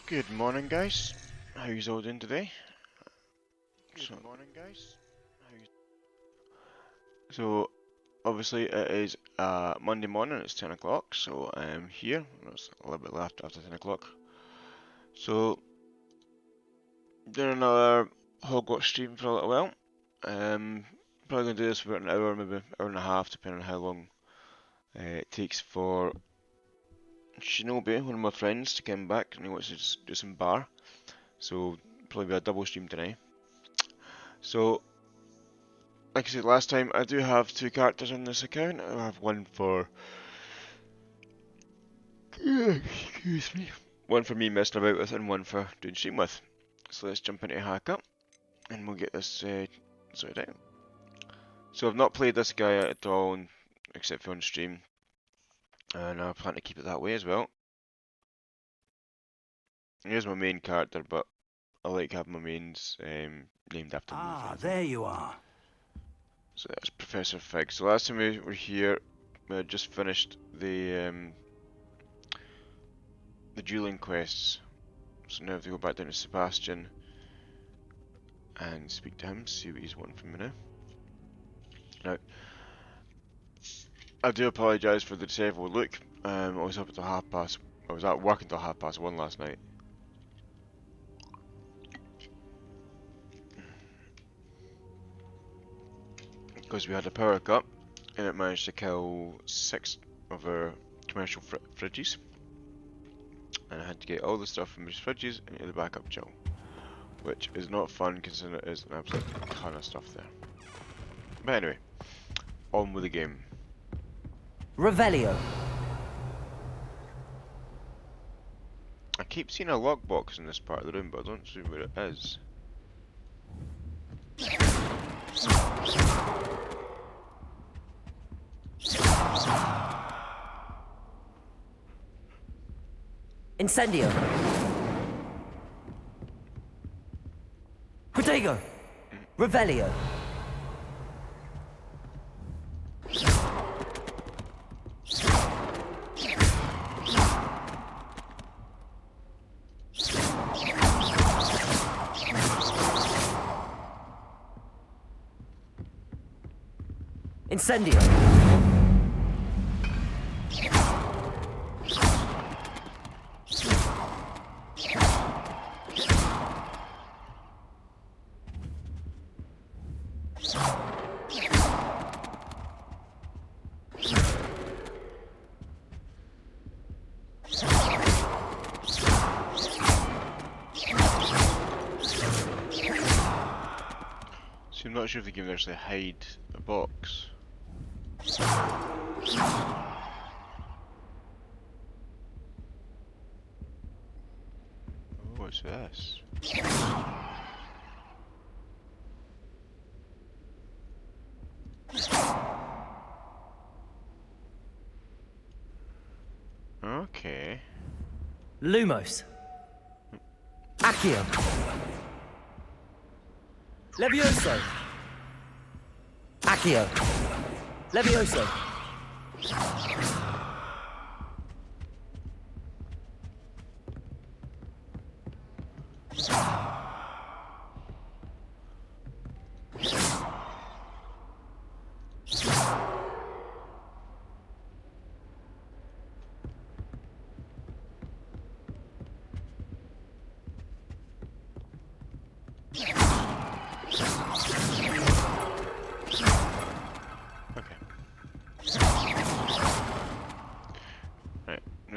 Good morning, guys. How you all doing today? Good morning, guys. So, obviously, it is Monday morning. It's 10 o'clock, so I am here. It's a little bit left after 10 o'clock. So, doing another Hogwarts stream for a little while. Probably gonna do this for about an hour, maybe hour and a half, depending on how long it takes for Shinobi, one of my friends, to come back, and he wants to just do some bar. So, probably be a double stream tonight. So, like I said last time, I do have two characters on this account. I have one for... excuse me. One for me messing about with and one for doing stream with. So let's jump into Hack Up and we'll get this sorted out. So I've not played this guy at all except for on stream. And I plan to keep it that way as well. Here's my main character, but I like having my mains named after me. Ah, there you are. So that's Professor Fig. So last time we were here, we had just finished the dueling quests. So now I have to go back down to Sebastian and speak to him, see what he's wanting from me now. Now, I do apologise for the disabled look. I was up until I was at work until 1:30 last night. Because we had a power cut and it managed to kill 6 of our commercial fridges. And I had to get all the stuff from these fridges into the backup chill. Which is not fun considering it is an absolute ton of stuff there. But anyway, on with the game. Revelio. I keep seeing a lockbox in this part of the room, but I don't see where it is. Incendio. Protego. Revelio. Incendio. So I'm not sure if the game actually hide a box. Oh, what's this? Okay. Lumos. Accio. Levioso. Accio. Levioso.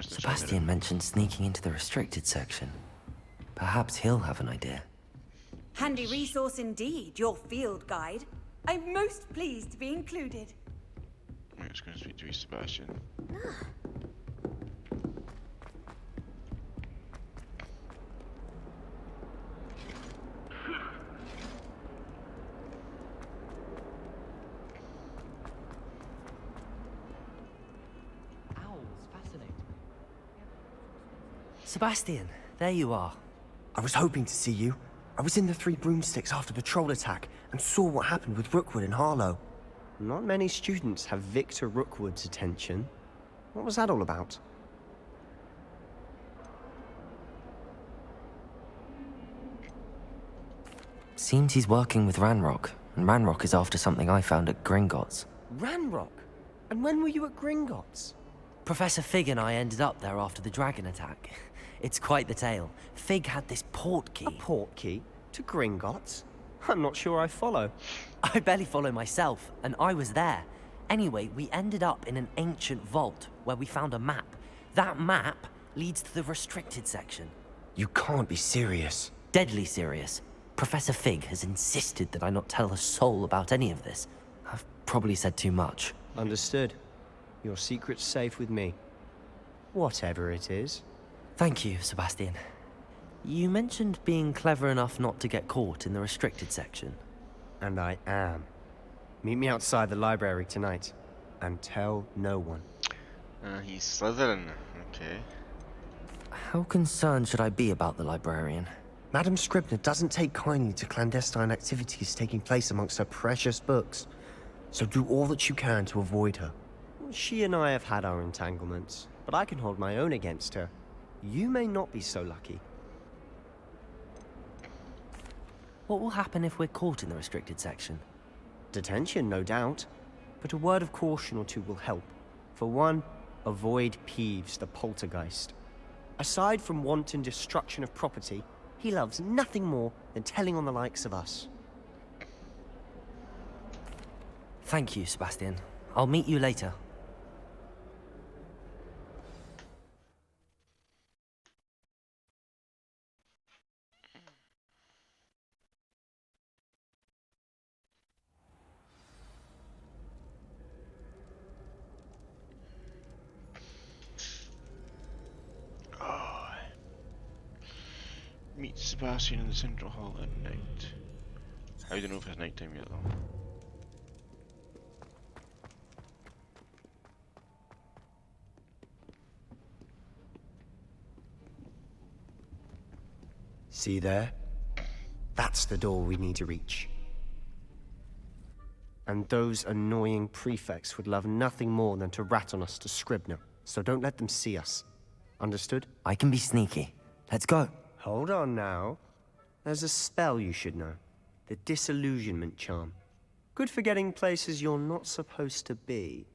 Sebastian mentioned sneaking into the restricted section. Perhaps he'll have an idea. Handy resource indeed, your field guide. I'm most pleased to be included. I'm just going to speak to Sebastian. Sebastian, there you are. I was hoping to see you. I was in the Three Broomsticks after patrol attack and saw what happened with Rookwood and Harlow. Not many students have Victor Rookwood's attention. What was that all about? Seems he's working with Ranrock, and Ranrock is after something I found at Gringotts. Ranrock? And when were you at Gringotts? Professor Fig and I ended up there after the dragon attack. It's quite the tale. Fig had this port key. A port key? To Gringotts? I'm not sure I follow. I barely follow myself, and I was there. Anyway, we ended up in an ancient vault where we found a map. That map leads to the restricted section. You can't be serious. Deadly serious. Professor Fig has insisted that I not tell a soul about any of this. I've probably said too much. Understood. Your secret's safe with me. Whatever it is. Thank you, Sebastian. You mentioned being clever enough not to get caught in the restricted section. And I am. Meet me outside the library tonight. And tell no one. He's Slytherin. Okay. How concerned should I be about the librarian? Madam Scribner doesn't take kindly to clandestine activities taking place amongst her precious books. So do all that you can to avoid her. She and I have had our entanglements, but I can hold my own against her. You may not be so lucky. What will happen if we're caught in the restricted section? Detention, no doubt. But a word of caution or two will help. For one, avoid Peeves, the poltergeist. Aside from wanton destruction of property, he loves nothing more than telling on the likes of us. Thank you, Sebastian. I'll meet you later. Oh. Meet Sebastian in the central hall at night. How do you know if it's night time yet though? See there? That's the door we need to reach. And those annoying prefects would love nothing more than to rat on us to Scribner, so don't let them see us. Understood? I can be sneaky. Let's go. Hold on now. There's a spell you should know. The Disillusionment Charm. Good for getting places you're not supposed to be.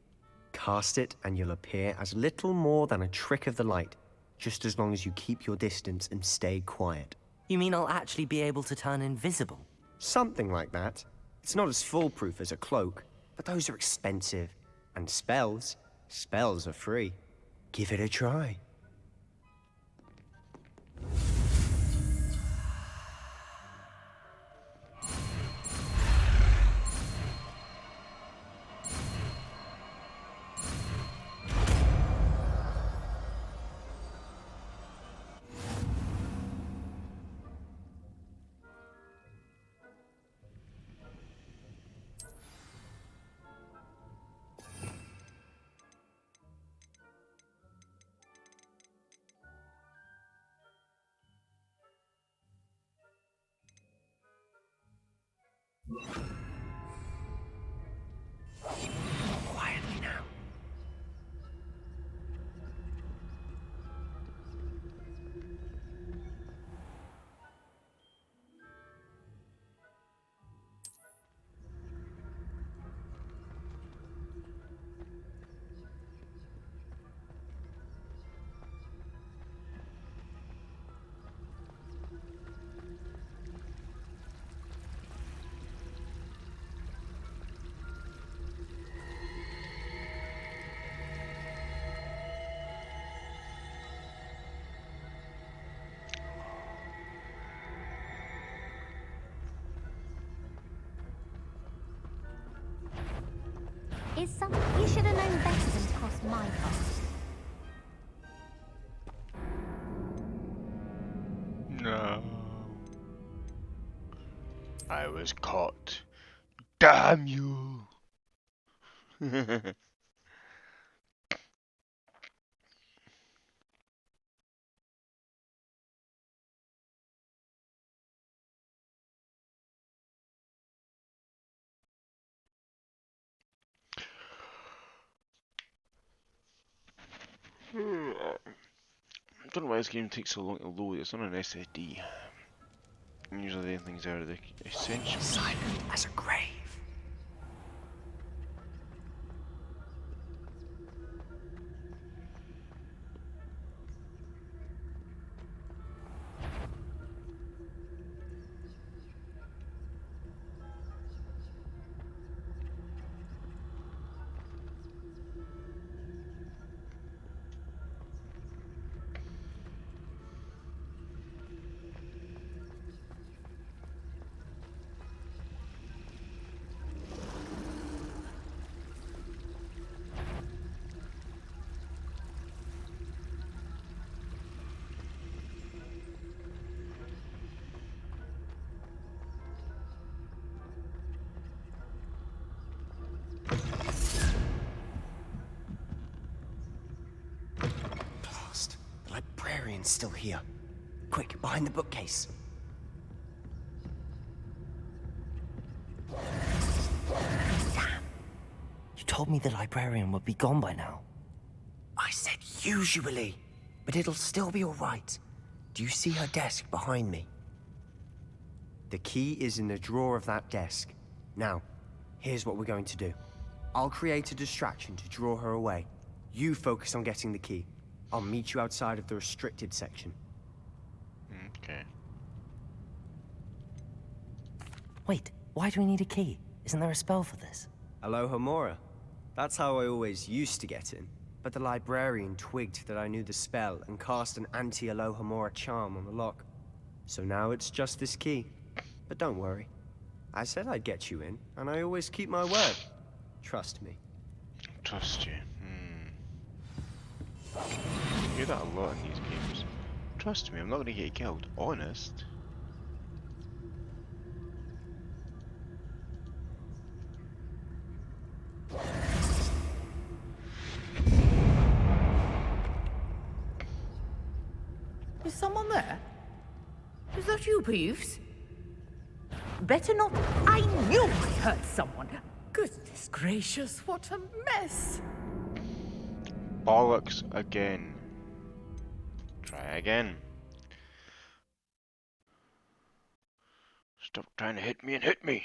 Cast it and you'll appear as little more than a trick of the light, just as long as you keep your distance and stay quiet. You mean I'll actually be able to turn invisible? Something like that. It's not as foolproof as a cloak, but those are expensive. And spells are free. Give it a try. Quietly now. You should have known better than to cross my path. No. I was caught. Damn you! I don't know why this game takes so long to load. It's on an SSD. Usually the things are the essential. Silent as a grave. Blast. The librarian's still here. Quick, behind the bookcase. You told me the librarian would be gone by now. I said usually, but it'll still be all right. Do you see her desk behind me? The key is in the drawer of that desk. Now, here's what we're going to do. I'll create a distraction to draw her away. You focus on getting the key. I'll meet you outside of the restricted section. Okay. Wait, why do we need a key? Isn't there a spell for this? Alohomora. That's how I always used to get in. But the librarian twigged that I knew the spell and cast an anti-Alohomora charm on the lock. So now it's just this key. But don't worry. I said I'd get you in, and I always keep my word. Trust me. Trust you. You hear that a lot in these games. Trust me, I'm not gonna get you killed. Honest. Is someone there? Is that you, Peeves? Better not. I knew I heard someone. Goodness gracious, what a mess. Bollocks again. Try again. Stop trying to hit me and hit me.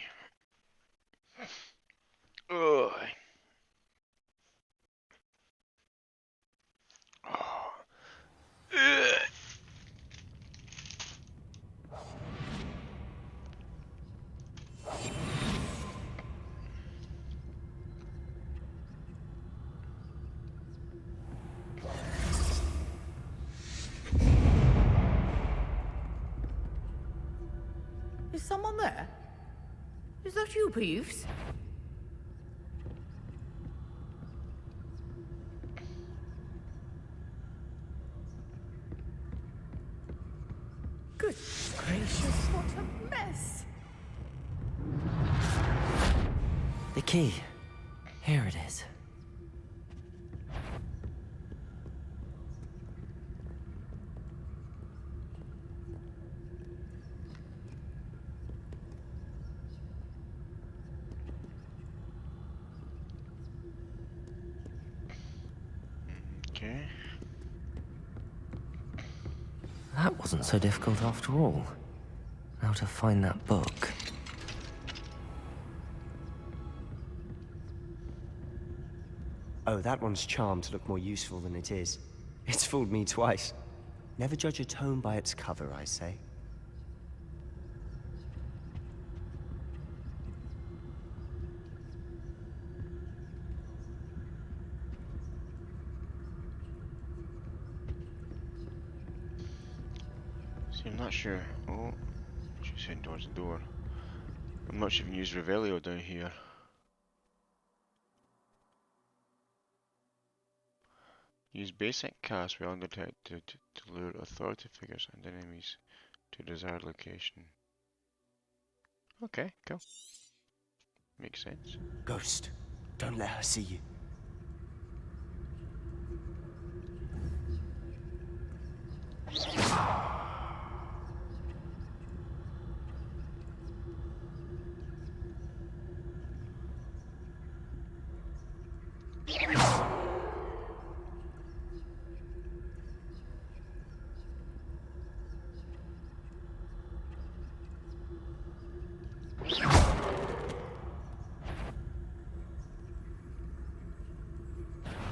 Ugh. Oh. Ugh. Is someone there? Is that you, Peeves? Goodness gracious, what a mess. The key. Here it is. Okay. That wasn't so difficult after all. Now to find that book. Oh, that one's charmed to look more useful than it is. It's fooled me twice. Never judge a tome by its cover, I say. See, I'm not sure. Oh, she's heading towards the door. I'm not sure if you can use Revelio down here. Use basic cast while undetected to lure authority figures and enemies to desired location. Okay, cool. Makes sense. Ghost, don't let her see you.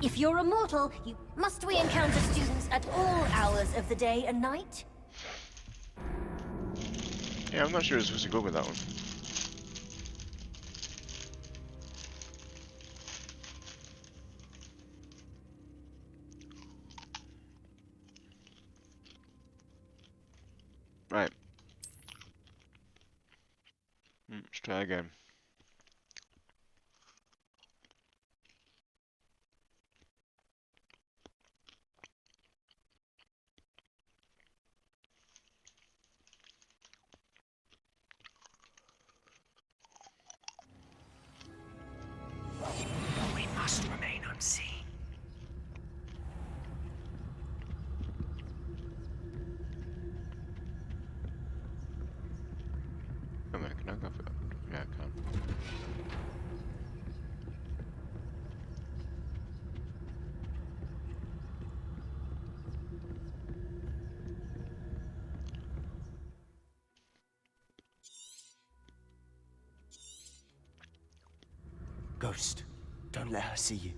If you're a mortal, must we encounter students at all hours of the day and night? Yeah, I'm not sure it's supposed to go with that one. Right. Let's try again. We must remain unseen. Wait a minute, can I go for it? Yeah, I can. Ghost, don't let her see you.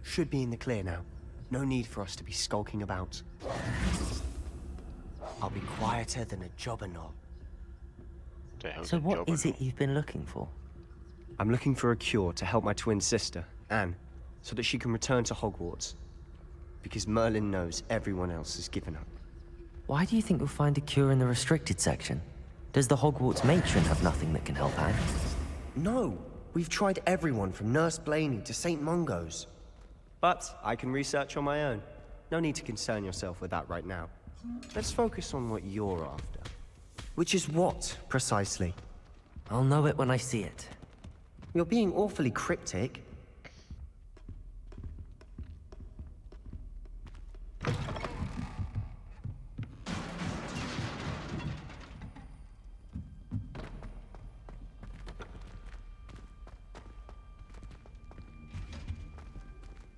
Should be in the clear now. No need for us to be skulking about. I'll be quieter than a jobberknoll. The hell's So a what is jobberknoll? it you've been looking for? I'm looking for a cure to help my twin sister, Anne, so that she can return to Hogwarts. Because Merlin knows everyone else has given up. Why do you think you'll find a cure in the restricted section? Does the Hogwarts matron have nothing that can help Anne? No! We've tried everyone from Nurse Blaney to St. Mungo's. But I can research on my own. No need to concern yourself with that right now. Let's focus on what you're after. Which is what, precisely? I'll know it when I see it. You're being awfully cryptic.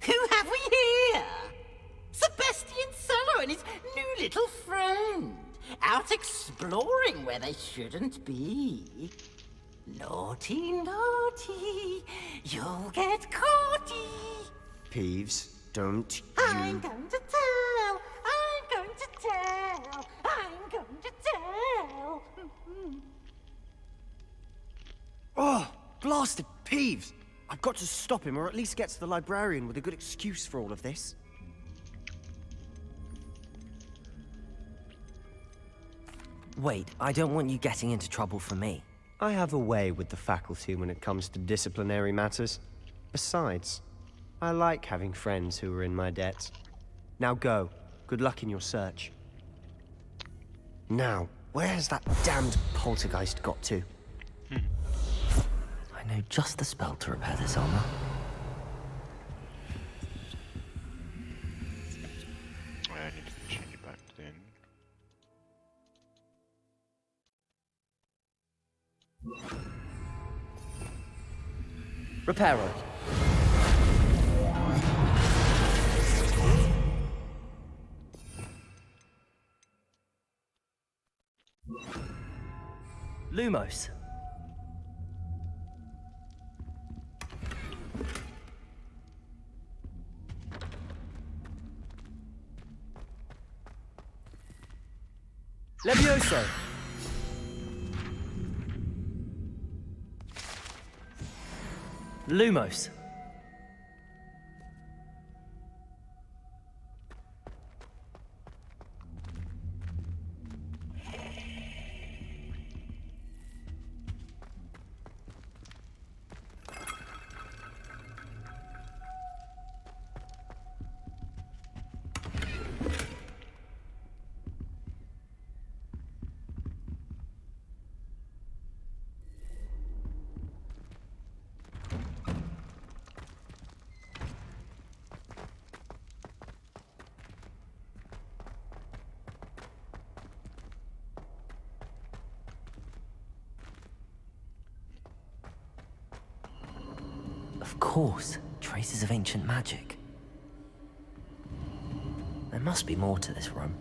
Who have we here? Sebastian Cello and his new little friend. Out exploring where they shouldn't be. Naughty, naughty, you'll get caughty. Peeves, don't I'm you... going to tell, I'm going to tell, I'm going to tell. Oh, blasted Peeves! I've got to stop him, or at least get to the librarian with a good excuse for all of this. Wait, I don't want you getting into trouble for me. I have a way with the faculty when it comes to disciplinary matters. Besides, I like having friends who are in my debt. Now go. Good luck in your search. Now, where has that damned poltergeist got to? I know just the spell to repair this armor. I need to change it back to the end. Reparo. Lumos. Levioso. Lumos. course, traces of ancient magic. There must be more to this room.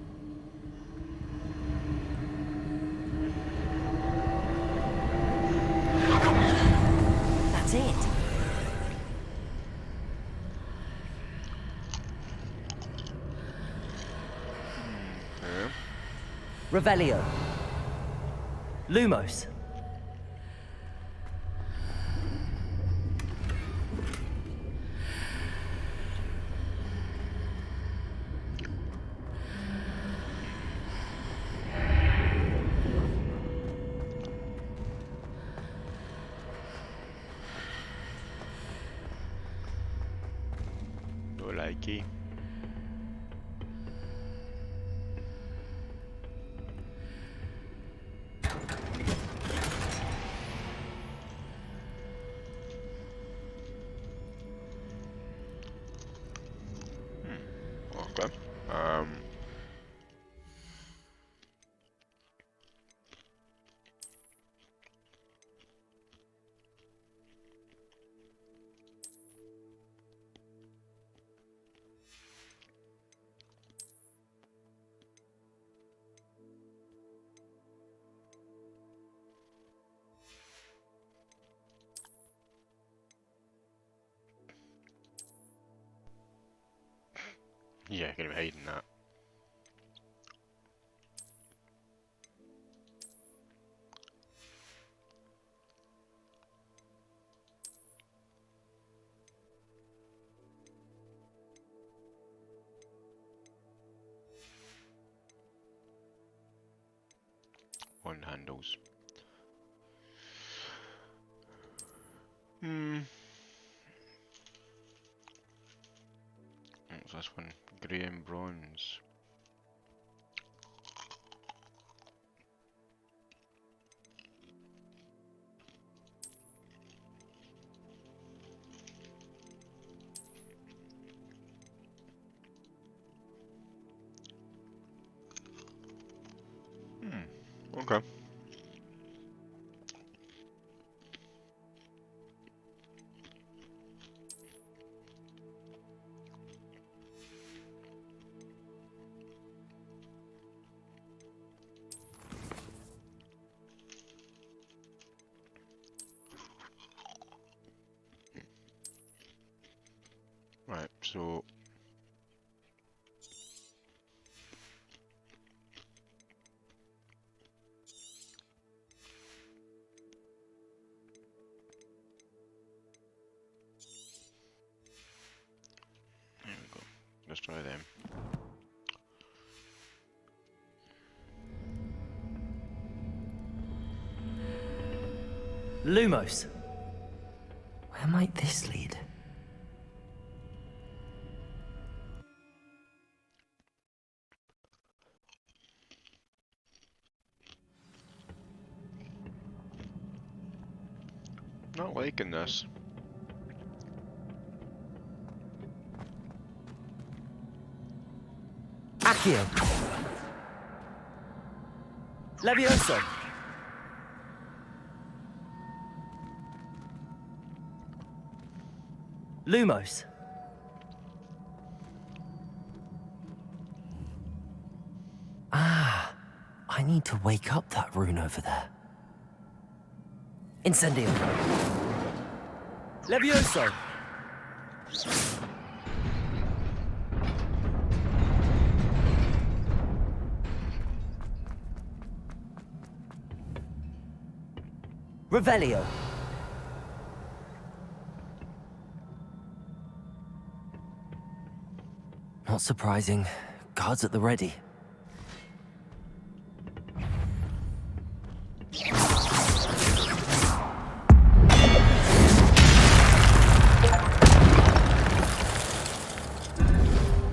That's it. Okay. Revelio. Lumos. No likey. Okay. Yeah, gonna be hiding that. On handles. What's this one? Grey and bronze. Okay. Right, so there we go. Destroy them. Lumos. Where might this lead? Not liking this. Accio. Levioso. Lumos. Ah, I need to wake up that rune over there. Incendio. Levioso. Revelio. Not surprising. Guards at the ready.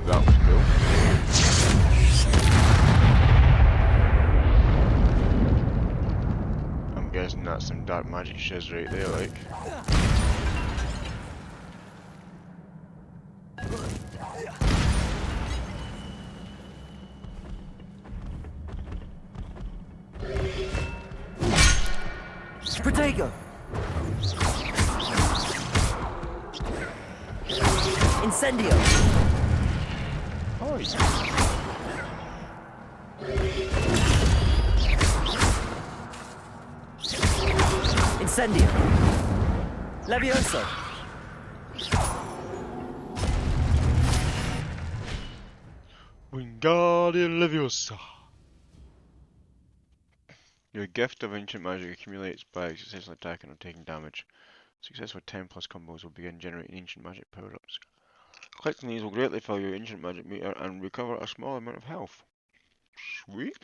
That was cool. I'm guessing that's some dark magic shiz right there, like. Protego. Incendio! Oh, yeah. Incendio! Levioso! Wingardium Leviosa. Your gift of ancient magic accumulates by successfully attacking or taking damage. Successful 10 plus combos will begin generating ancient magic power-ups. Collecting these will greatly fill your ancient magic meter and recover a small amount of health. Sweet.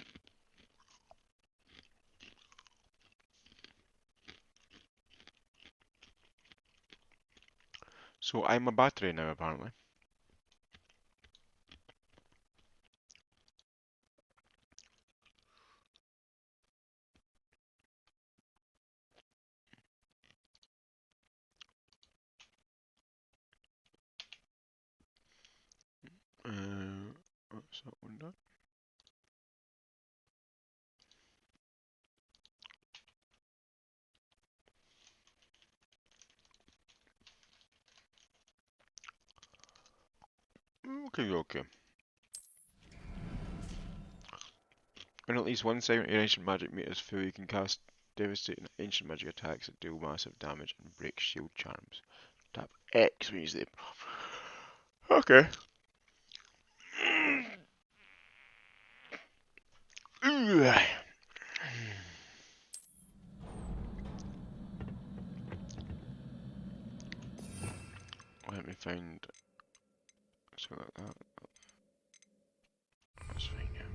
So I'm a battery now, apparently. What's that one done? Okay, okay. When at least one segment of your ancient magic meter is full, you can cast devastating ancient magic attacks that deal massive damage and break shield charms. Tap X when you use the... Okay. Let me find something like that. That's fine, yeah.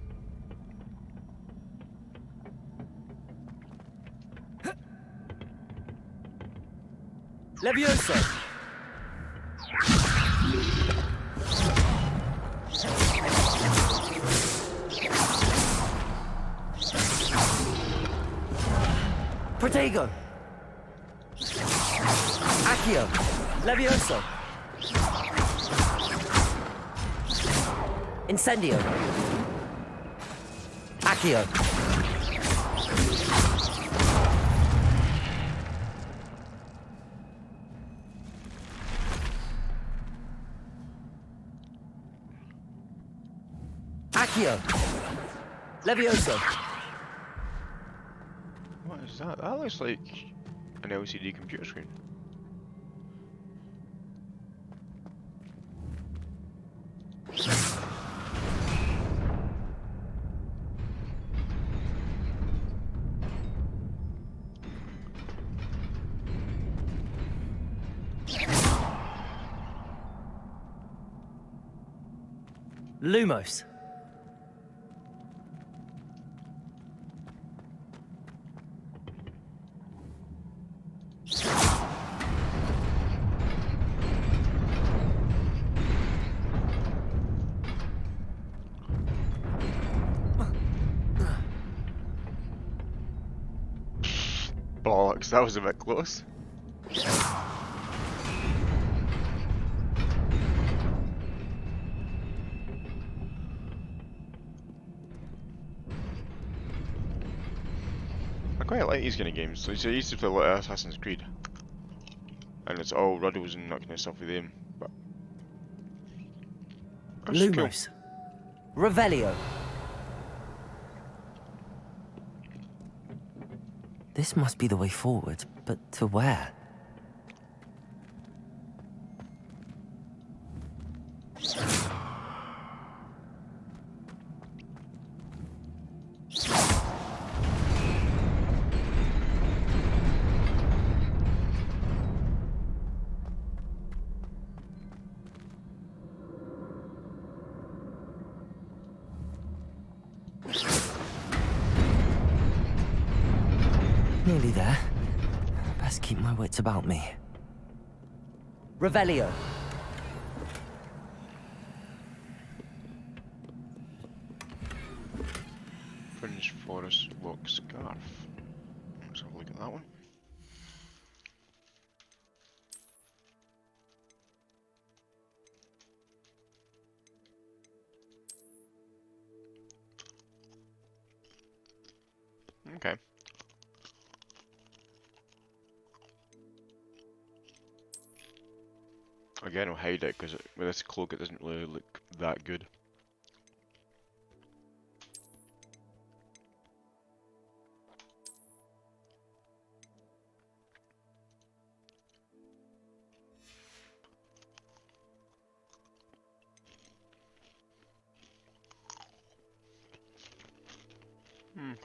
Levioso! Protego! Accio! Levioso! Incendio! Accio! Accio! Levioso! What is that? That looks like an LCD computer screen. Lumos! Bollocks, that was a bit close. I quite like these kind of games. So I used to play a lot of Assassin's Creed. And it's all riddles and that kind of stuff with them. But that's cool. Lumos! Revelio! This must be the way forward, but to where? Nearly there. Best keep my wits about me. Revelio. Fringe Forest Walk Scarf. Let's have a look at that one. Okay. Again, I'll hide it because with this cloak it doesn't really look that good.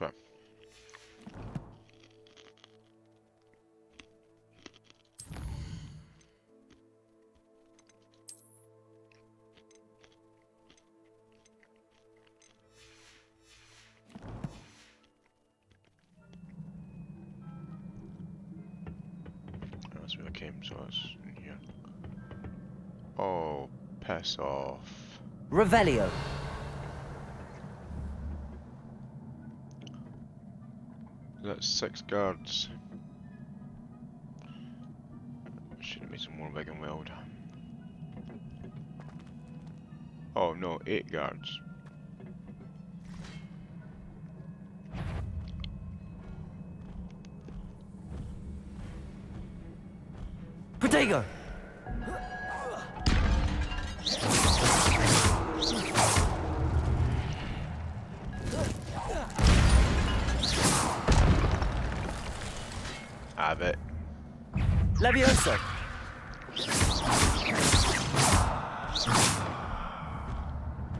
Okay. That's where I came, so it's in here. Oh, piss off. Revelio. That's 6 guards. Should have made some more big and weld. Oh no, 8 guards. Protego. Have it. Levioso.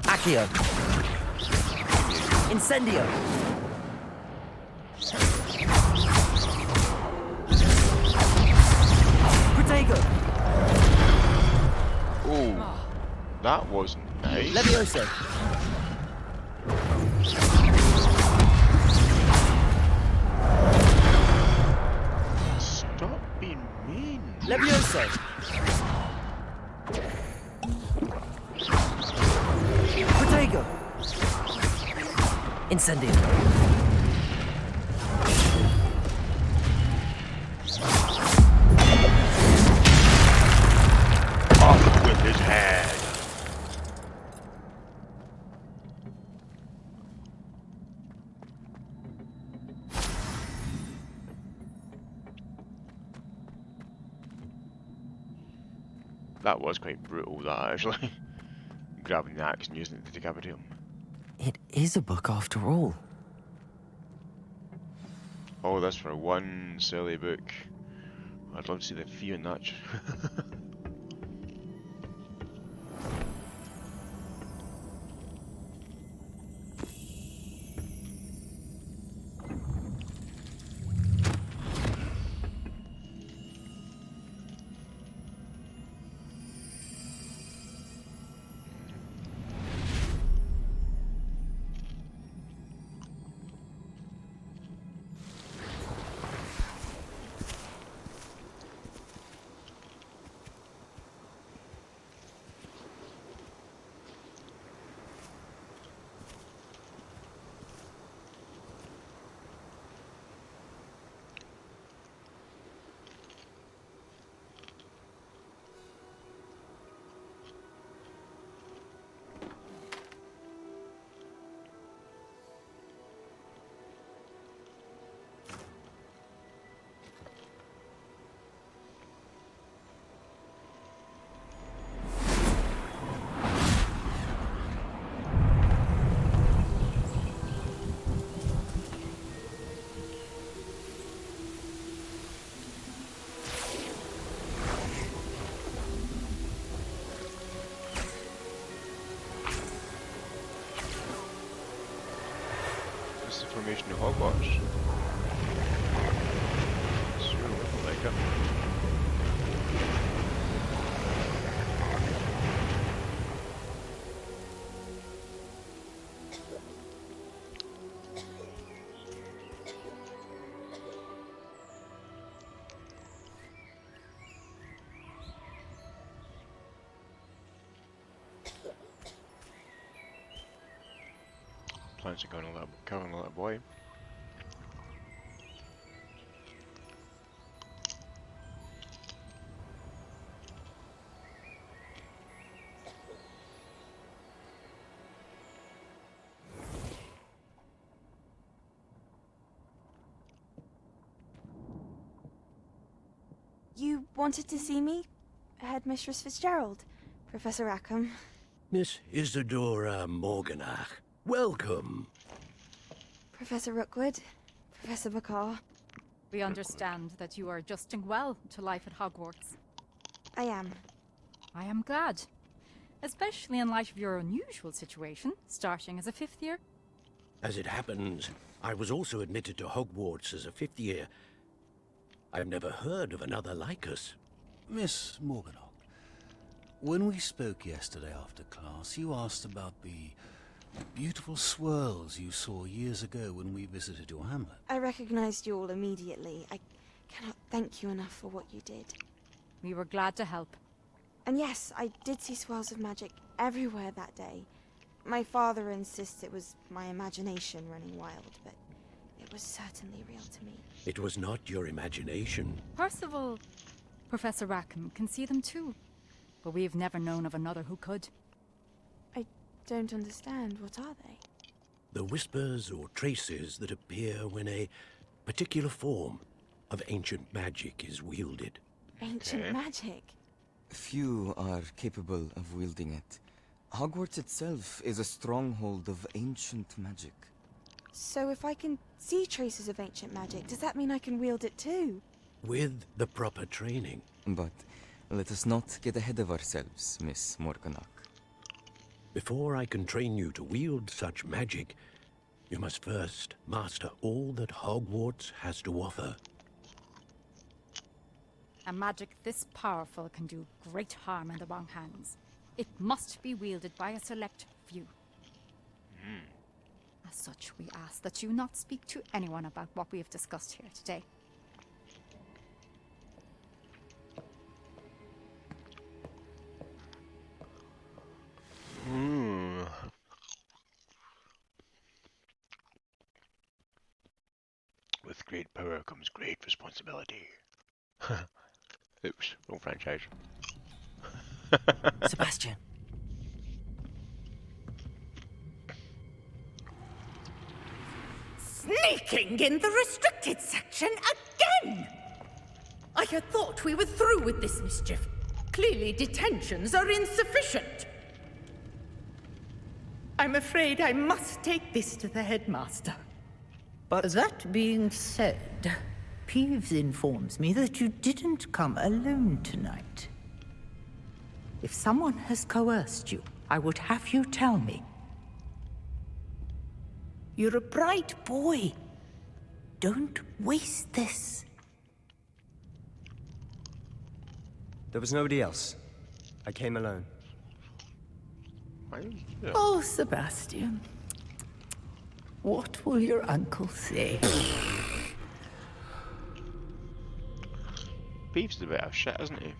Accio. Incendio. Protego. Oh, that wasn't nice. Levioso. Stop being mean. Levioso. Protego. Incendio. Off with his head. That was quite brutal, that actually. Grabbing the axe and using it to decapitate him. It is a book after all. All this for one silly book. I'd love to see the fee on that. This is the formation of Hogwarts. Sure looking like it. Plans to go on killing a little boy. You wanted to see me? Headmistress Fitzgerald, Professor Rackham. Miss Isadora Morganach, welcome. Professor Rookwood, Professor Bakar. We understand that you are adjusting well to life at Hogwarts. I am. I am glad. Especially in light of your unusual situation, starting as a 5th year. As it happens, I was also admitted to Hogwarts as a 5th year. I've never heard of another like us. Miss Morganach, when we spoke yesterday after class, you asked about the beautiful swirls you saw years ago when we visited your hamlet. I recognized you all immediately. I cannot thank you enough for what you did. We were glad to help. And yes, I did see swirls of magic everywhere that day. My father insists it was my imagination running wild, but it was certainly real to me. It was not your imagination. Percival, Professor Rackham can see them too. But we've never known of another who could. I don't understand. What are they? The whispers or traces that appear when a particular form of ancient magic is wielded. Ancient magic? Few are capable of wielding it. Hogwarts itself is a stronghold of ancient magic. So if I can see traces of ancient magic, does that mean I can wield it too? With the proper training. But let us not get ahead of ourselves, Miss Morganach. Before I can train you to wield such magic, you must first master all that Hogwarts has to offer. A magic this powerful can do great harm in the wrong hands. It must be wielded by a select few. As such, we ask that you not speak to anyone about what we have discussed here today. With great power comes great responsibility. Oops, wrong franchise. Sebastian. Sneaking in the restricted section again! I had thought we were through with this mischief. Clearly detentions are insufficient. I'm afraid I must take this to the headmaster. But that being said, Peeves informs me that you didn't come alone tonight. If someone has coerced you, I would have you tell me. You're a bright boy. Don't waste this. there was nobody else. I came alone. Yeah. Oh, Sebastian. What will your uncle say? Peeves a bit of shit, isn't he?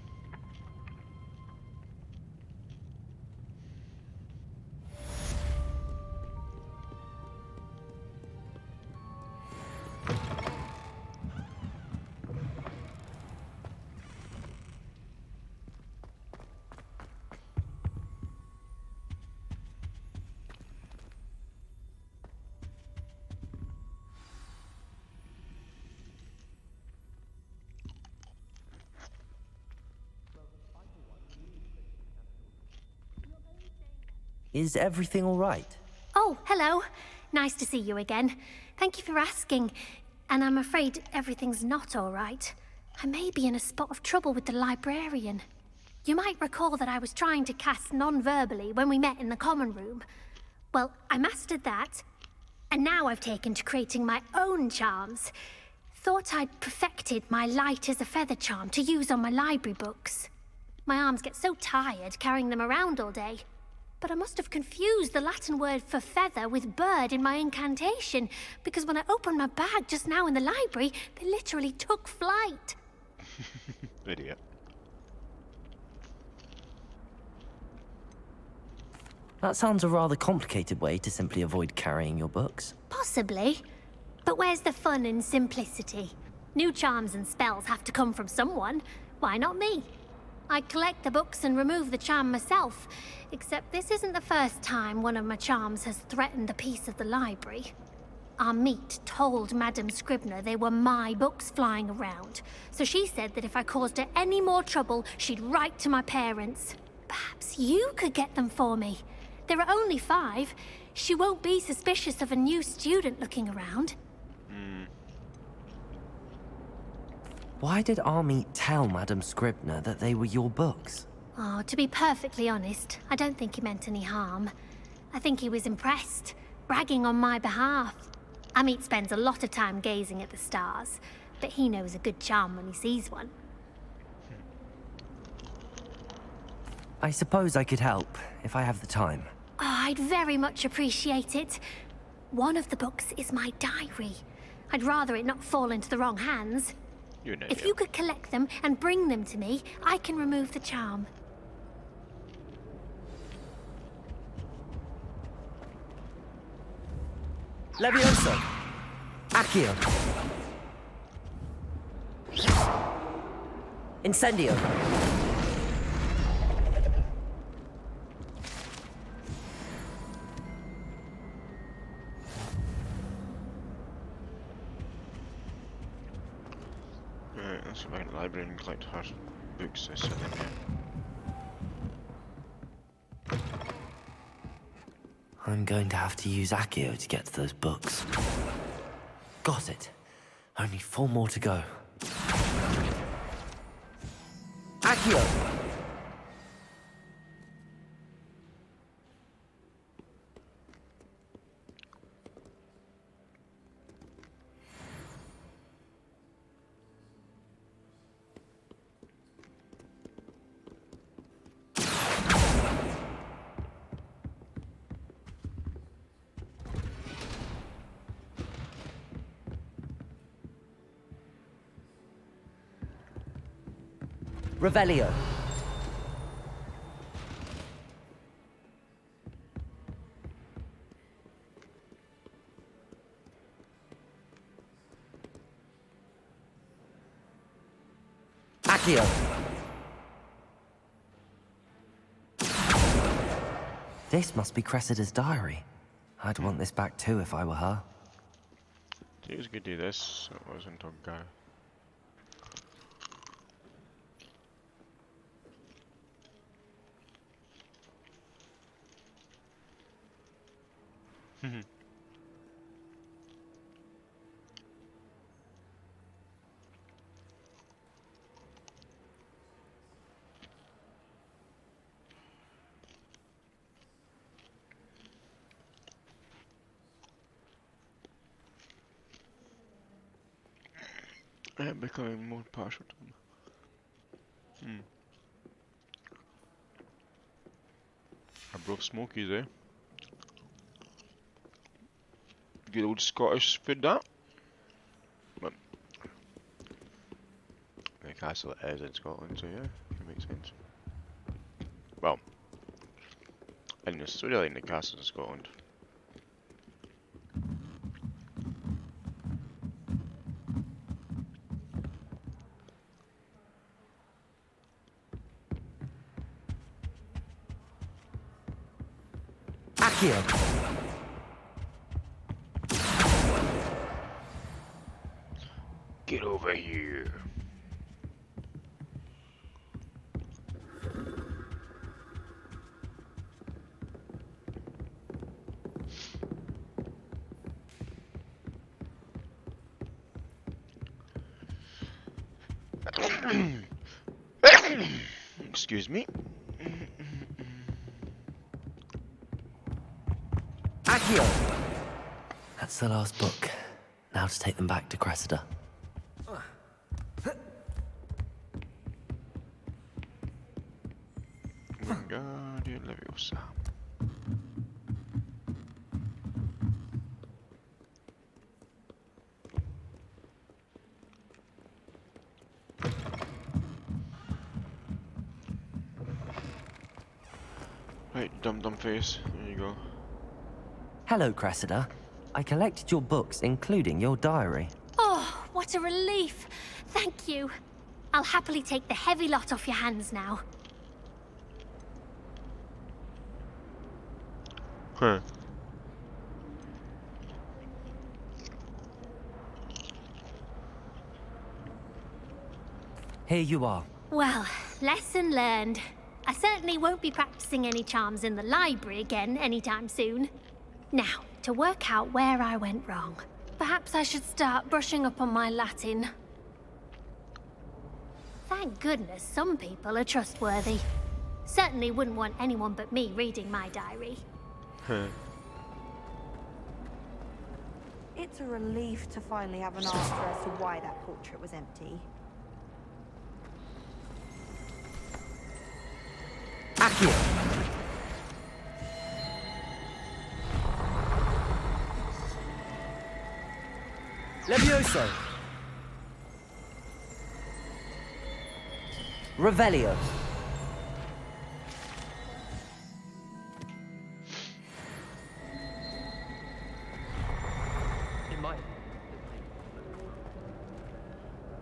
Is everything all right? Oh, hello. Nice to see you again. Thank you for asking. And I'm afraid everything's not all right. I may be in a spot of trouble with the librarian. You might recall that I was trying to cast non-verbally when we met in the common room. Well, I mastered that. And now I've taken to creating my own charms. Thought I'd perfected my light as a feather charm to use on my library books. My arms get so tired carrying them around all day. But I must have confused the Latin word for feather with bird in my incantation, because when I opened my bag just now in the library, they literally took flight. Idiot. That sounds a rather complicated way to simply avoid carrying your books. Possibly. But where's the fun in simplicity? New charms and spells have to come from someone. Why not me? I collect the books and remove the charm myself, except this isn't the first time one of my charms has threatened the peace of the library. Our meet told Madame Scribner they were my books flying around, so she said that if I caused her any more trouble, she'd write to my parents. Perhaps you could get them for me. There are only 5. She won't be suspicious of a new student looking around. Why did Army tell Madame Scribner that they were your books? Oh, to be perfectly honest, I don't think he meant any harm. I think he was impressed, bragging on my behalf. Amit spends a lot of time gazing at the stars, but he knows a good charm when he sees one. I suppose I could help, if I have the time. Oh, I'd very much appreciate it. One of the books is my diary. I'd rather it not fall into the wrong hands. If you could collect them and bring them to me, I can remove the charm. Levioso! Accio! Incendio! Right, let's go back to the library and collect her books that sit in here. I'm going to have to use Accio to get to those books. Got it. Only 4 more to go. Accio! Revelio. Accio. This must be Cressida's diary. I'd want this back too if I were her. He was good to do this, it wasn't a guy. I am becoming more partial to them. I broke Smokies, eh? Good old Scottish food, that. But the castle is in Scotland, so yeah, it makes sense. Well, I didn't necessarily like the castle in Scotland. Accio. Get over here. Excuse me. Accio! That's the last book. Now to take them back to Cressida. Wingardium Leviosa. Right, dum-dum face. There you go. Hello, Cressida. I collected your books, including your diary. Oh, what a relief. Thank you. I'll happily take the heavy lot off your hands now. Huh. Here you are. Well, lesson learned. I certainly won't be practicing any charms in the library again anytime soon. Now, to work out where I went wrong. Perhaps I should start brushing up on my Latin. Thank goodness some people are trustworthy. Certainly wouldn't want anyone but me reading my diary. It's a relief to finally have an answer as to why that portrait was empty. Accio! Levioso! Revelio!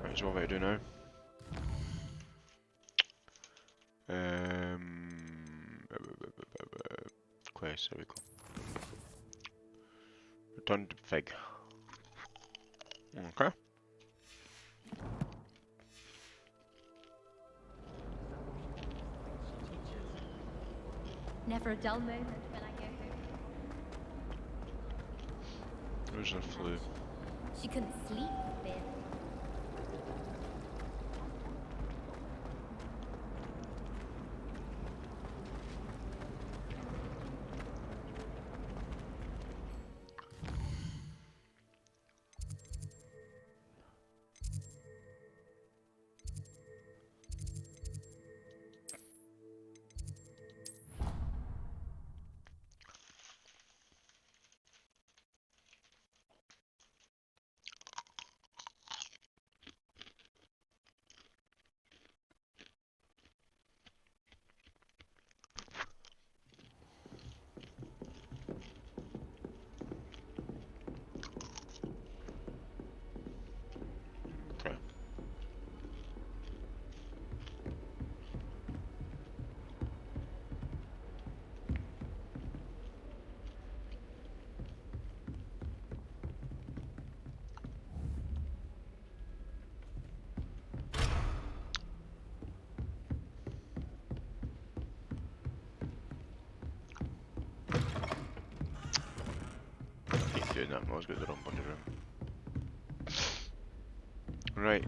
Right, so what do I do now? Quest, there we go. Return to Fig. Okay. Never a dull moment when I go home. Where's the flu? She couldn't sleep for fear. Okay. Keep doing that, I always got the wrong body room. Right.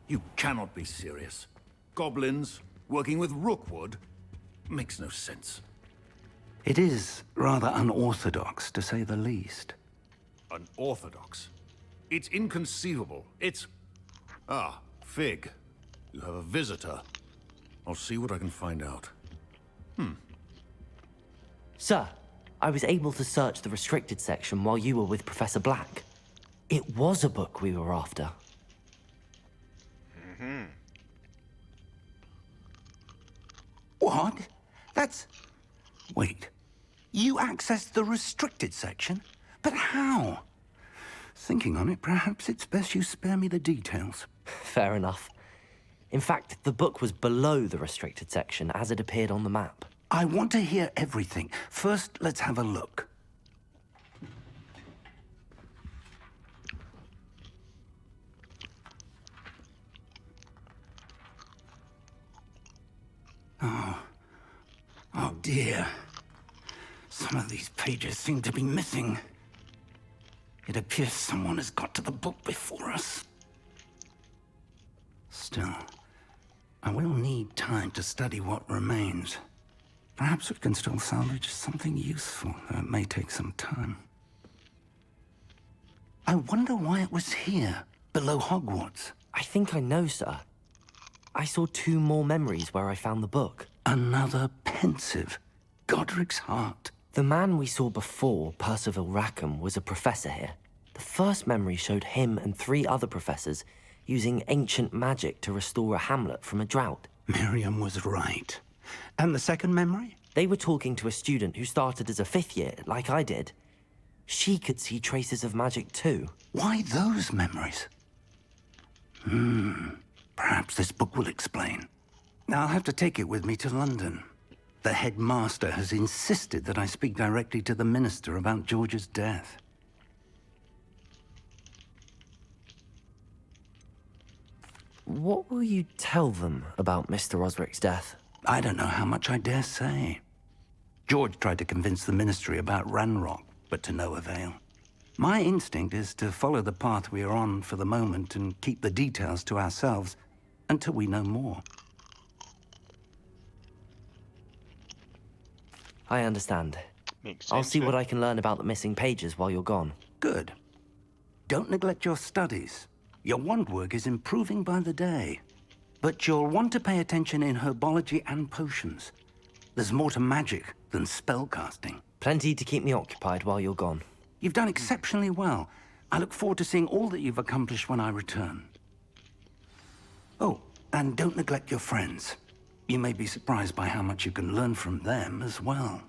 You cannot be serious. Goblins working with Rookwood makes no sense. It is rather unorthodox, to say the least. Unorthodox? It's inconceivable. It's... Ah, Fig. You have a visitor. I'll see what I can find out. Sir, I was able to search the restricted section while you were with Professor Black. It was a book we were after. What? That's... Wait. You accessed the restricted section? But how? Thinking on it, perhaps it's best you spare me the details. Fair enough. In fact, the book was below the restricted section as it appeared on the map. I want to hear everything. First, let's have a look. Oh dear. Some of these pages seem to be missing. It appears someone has got to the book before us. Still, I will need time to study what remains. Perhaps we can still salvage something useful, though it may take some time. I wonder why it was here, below Hogwarts. I think I know, sir. I saw 2 more memories where I found the book. Another pensive. Godric's heart. The man we saw before, Percival Rackham, was a professor here. The first memory showed him and 3 other professors using ancient magic to restore a hamlet from a drought. Miriam was right. And the second memory? They were talking to a student who started as a 5th year, like I did. She could see traces of magic too. Why those memories? Perhaps this book will explain. I'll have to take it with me to London. The headmaster has insisted that I speak directly to the minister about George's death. What will you tell them about Mr. Osric's death? I don't know how much I dare say. George tried to convince the ministry about Ranrock, but to no avail. My instinct is to follow the path we are on for the moment and keep the details to ourselves until we know more. I understand. Makes sense. I'll see what I can learn about the missing pages while you're gone. Good. Don't neglect your studies. Your wand work is improving by the day. But you'll want to pay attention in herbology and potions. There's more to magic than spellcasting. Plenty to keep me occupied while you're gone. You've done exceptionally well. I look forward to seeing all that you've accomplished when I return. Oh, and don't neglect your friends. You may be surprised by how much you can learn from them as well.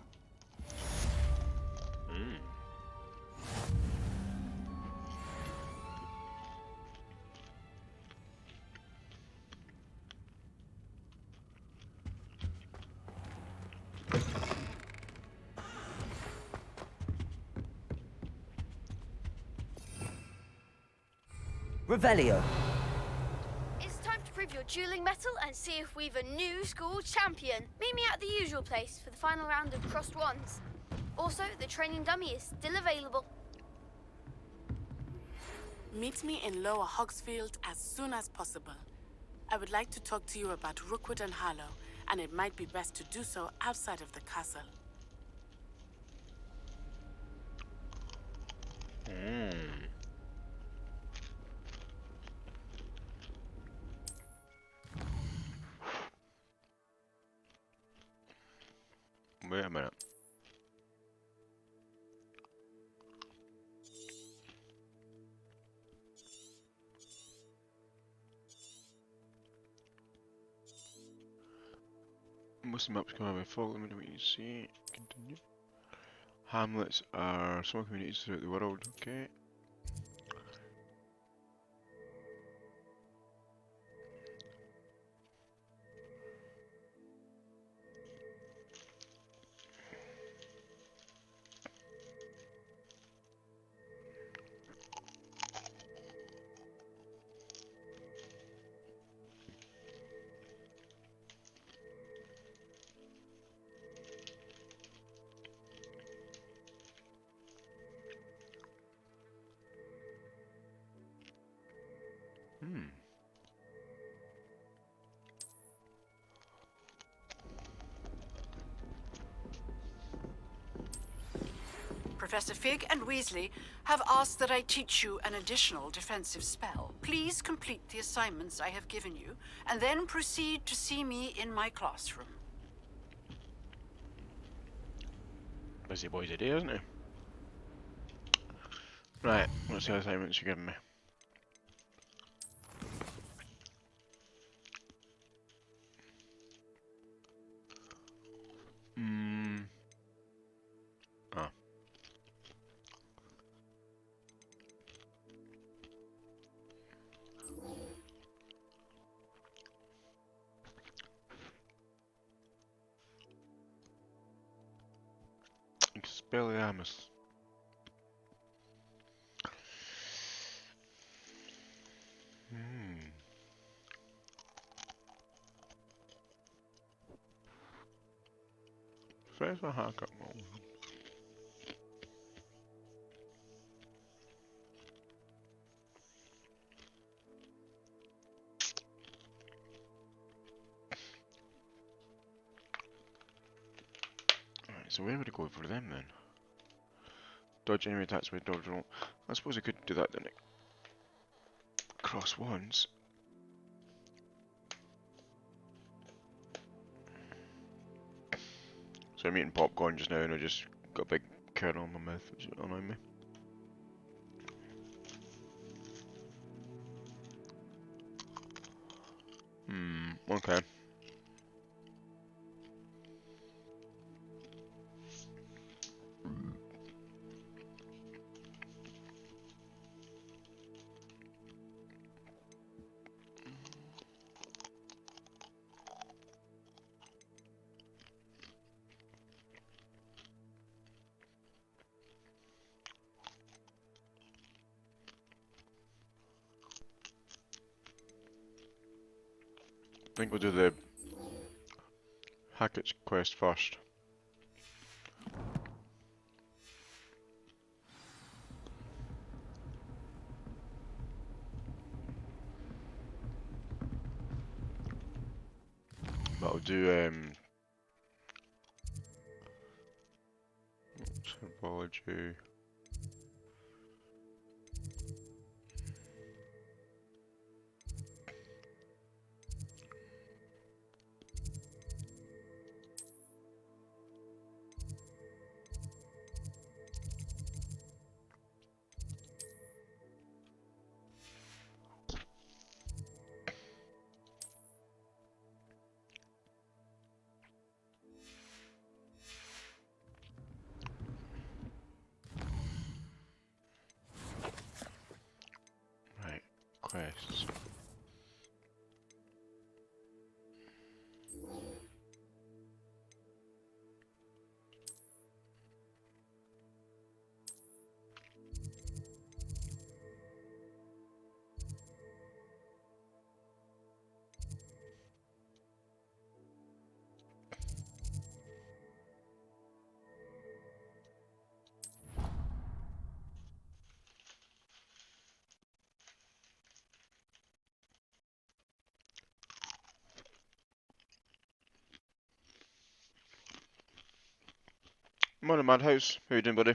Revelio. It's time to prove your dueling mettle and see if we've a new school champion. Meet me at the usual place for the final round of crossed wands. Also, the training dummy is still available. Meet me in Lower Hogsfield as soon as possible. I would like to talk to you about Rookwood and Harlow, and it might be best to do so outside of the castle. Wait a minute. Most of the maps come out by fog, let me know what you see. Continue. Hamlets are small communities throughout the world, okay. Professor Fig and Weasley have asked that I teach you an additional defensive spell. Please complete the assignments I have given you, and then proceed to see me in my classroom. Busy boy today, isn't he? Right, what's the assignments you're giving me? Ah. Expelliarmus. Professor Hacker. Alright, so where would I go for them then? Dodge enemy attacks with dodge roll. I suppose I could do that, didn't I? Cross once. So I'm eating popcorn just now and I just got a big kernel in my mouth, which is annoying me. Okay. think we'll do the Hackett's quest first. But I'll do symbology. Right, quests. Morning, Madhouse. How you doing, buddy?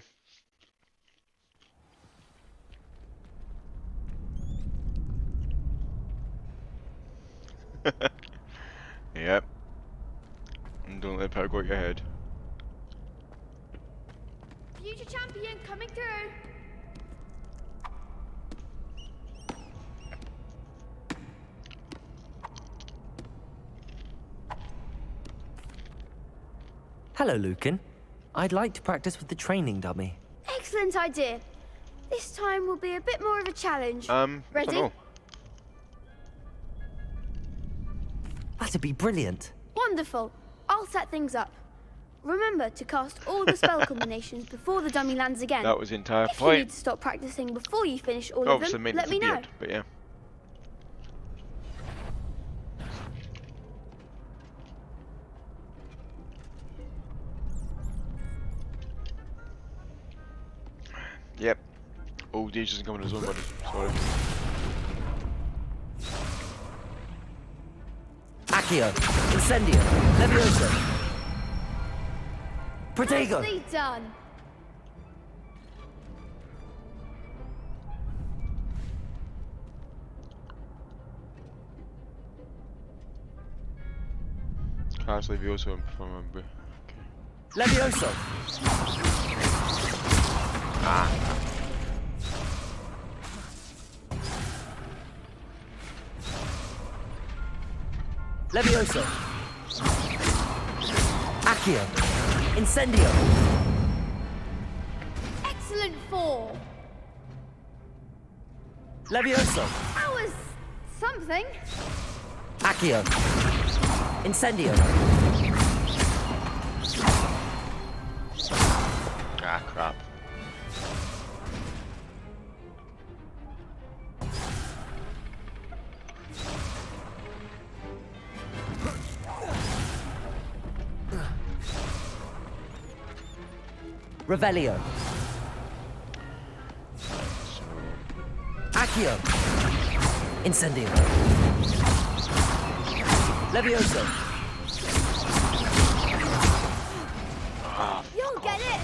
Yep. And don't let power go at your head. Future champion coming through. Hello, Lucan. I'd like to practice with the training dummy. Excellent idea. This time will be a bit more of a challenge. I Ready? don't know. That'd be brilliant. Wonderful. I'll set things up. Remember to cast all the spell combinations before the dummy lands again. That was the entire If you point. need to stop practicing before you finish all of Obviously, them, made let it me know. beard, but yeah. Yep. Old age isn't coming to his own, buddy. Sorry. Accio, Incendio, Levioso. Protego. Nicely done. Cast Levioso and perform a okay. Levioso. Ah. Levioso. Accio. Incendio. Excellent fall. Levioso. That was something. Accio. Incendio. Ah, crap. Revelio. Accio. Incendio. Levioso. You'll get it.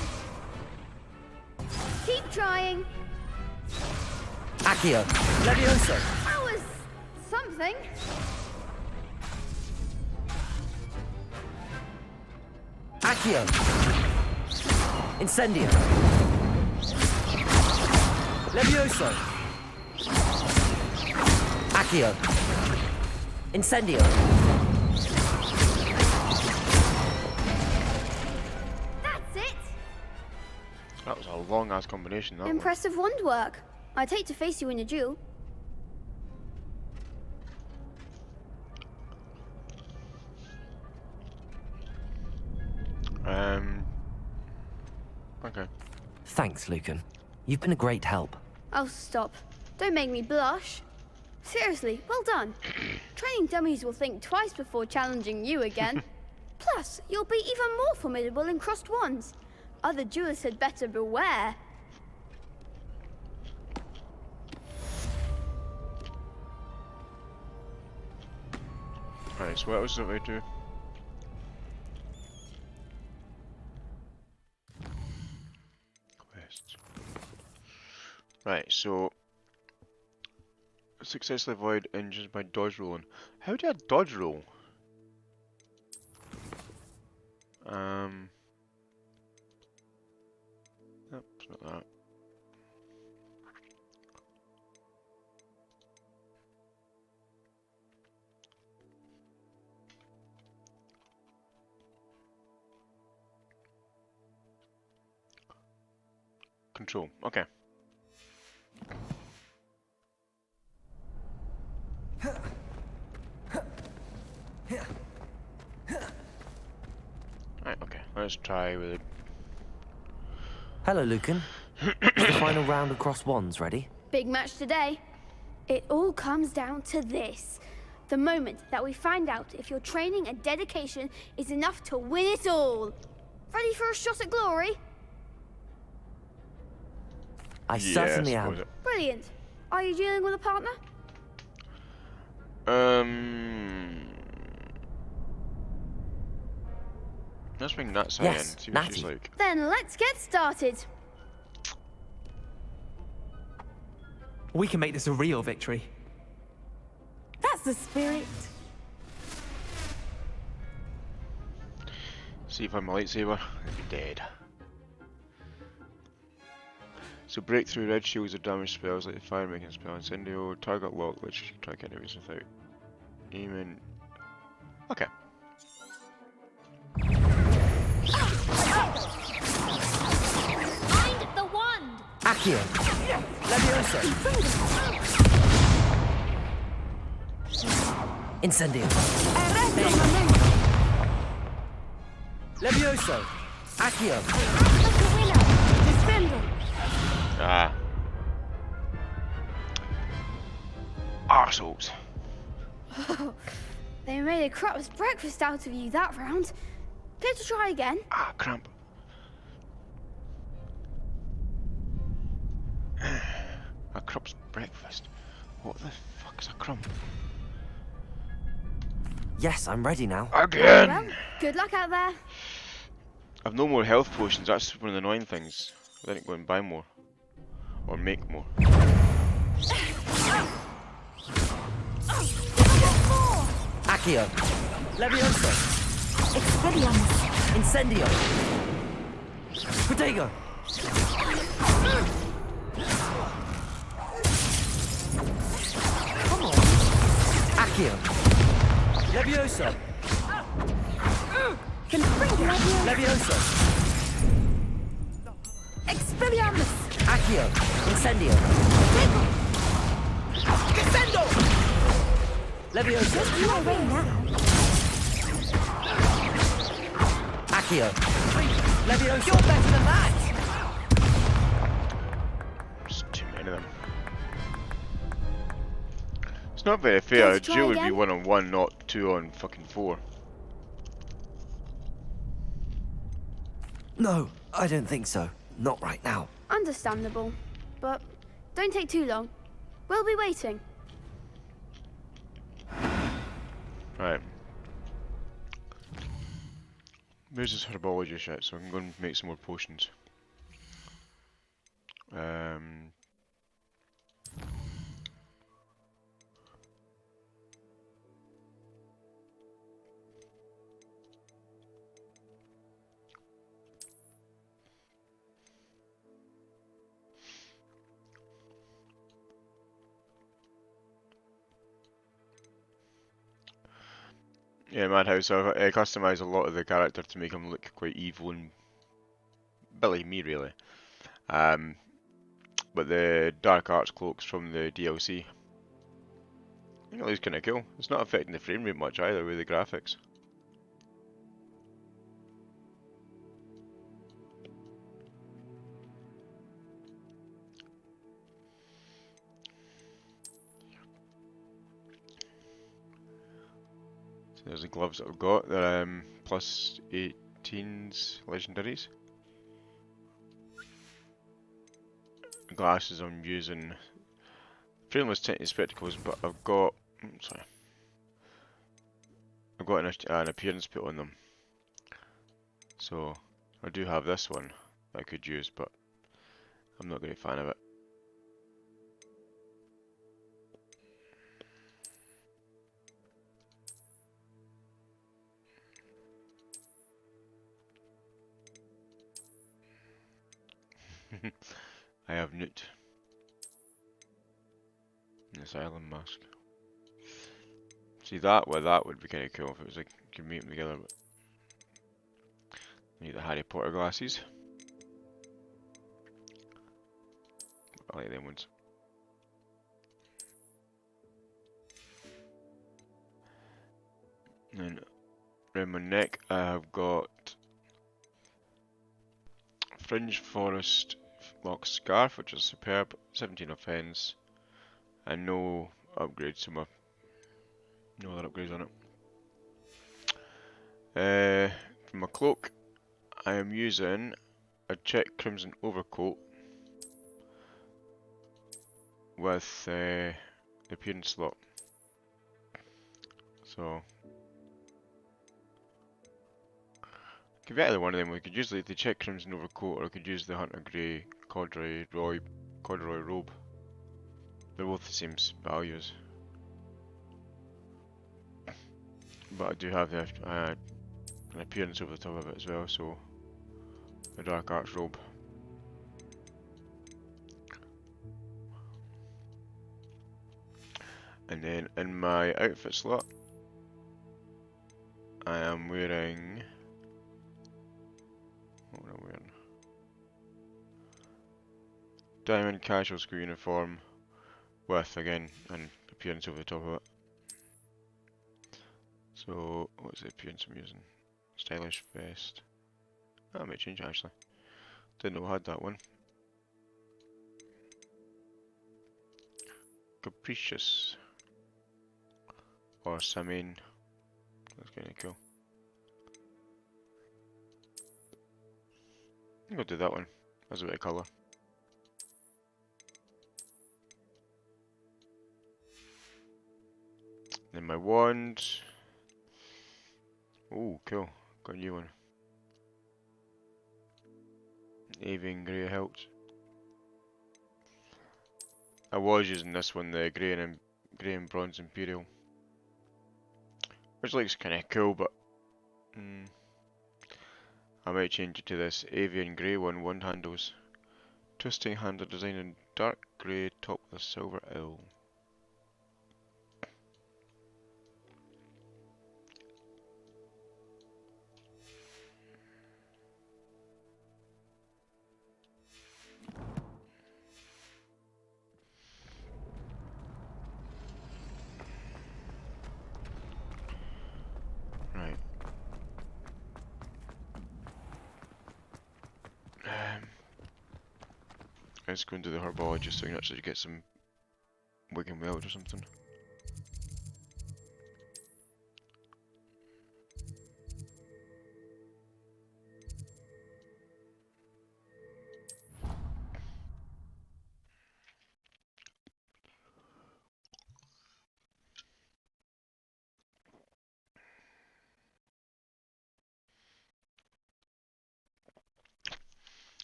Keep trying. Accio. Levioso. That was something. Accio. Incendio. Levioso. Accio. Incendio. That's it. That was a long ass combination, that Impressive wand work. I'd hate to face you in a duel. Okay. Thanks, Lucan. You've been a great help. Oh, stop. Don't make me blush. Seriously, well done. Training dummies will think twice before challenging you again. Plus, you'll be even more formidable in crossed wands. Other duelists had better beware. Right, so what else do we do? Quests. Right, so successfully avoid injuries by dodge rolling. How do I dodge roll? Nope, it's not that. Control, okay. Right, okay, let's try with it. Hello, Lucan. Is the final round of cross wands ready? Big match today. It all comes down to this. The moment that we find out if your training and dedication is enough to win it all. Ready for a shot at glory? I certainly am. Brilliant. Are you dealing with a partner? Let's bring Nats in, see what she's like. Then let's get started. We can make this a real victory. That's the spirit. See if I'm a lightsaber, I'd be dead. So breakthrough red shields are damage spells like the fire making spell incendio, target lock, which you can track enemies without aiming. Okay. Find the wand! Accio! Levioso! Incendio! Levioso! Accio! Ah. Arseholes. They made a crap's breakfast out of you that round. Care to try again? Ah, cramp. A crup's breakfast? What the fuck is a crumb? Yes, I'm ready now. Again! Well, good luck out there. I've no more health potions, that's one of the annoying things. I didn't go and buy more. Or make more. Accio! Levioso! Expelliarmus! Incendio! Protego! Come on! Accio! Levioso! Levioso! Expelliarmus! Accio! Incendio! Descendo! Levioso! You are ready now. Accio! Levioso! You're better than that! There's too many of them. It's not very fair, a duel would be 1-on-1, not 2-on-fucking 4. No, I don't think so. Not right now. Understandable. But don't take too long. We'll be waiting. Right. There's this herbology shit, so I can go and make some more potions. Yeah, Madhouse, I customised a lot of the character to make him look quite evil and Billy me really. But the dark arts cloaks from the DLC, I think it looks kind of cool. It's not affecting the frame rate much either with the graphics. So there's the gloves that I've got. They're plus 18s legendaries. The glasses I'm using frameless tinted spectacles, but I've got I've got an appearance put on them. So I do have this one that I could use, but I'm not a great fan of it. I have Newt. This island mask. See that? Well, that would be kind of cool if it was like you could meet them together. But need the Harry Potter glasses. I like them ones. And then around my neck, I have got Fringe Forest Lock Scarf, which is superb. 17 offense, and no upgrades to my no other upgrades on it. For my cloak, I am using a check crimson overcoat with the appearance slot. So could be either one of them. We could use the check crimson overcoat, or I could use the hunter grey corduroy robe. They're both the same values, but I do have the an appearance over the top of it as well. So the dark arts robe. And then in my outfit slot, I am wearing. What am I wearing? Diamond casual school uniform with, again, an appearance over the top of it. So, what's the appearance I'm using? Stylish vest. That might change actually. Didn't know I had that one. Capricious. Or Samine. That's kind of cool. I'm gonna do that one. That's a bit of colour. Then my wand. Oh, cool. Got a new one. Avian Grey helped. I was using this one, the Grey and Bronze Imperial. Which looks kinda cool, but I might change it to this Avian Grey one, wand handles. Twisting handle design in dark grey, top with a silver owl. Right. Let's go into the herbologist so we can actually get some wigging weld or something.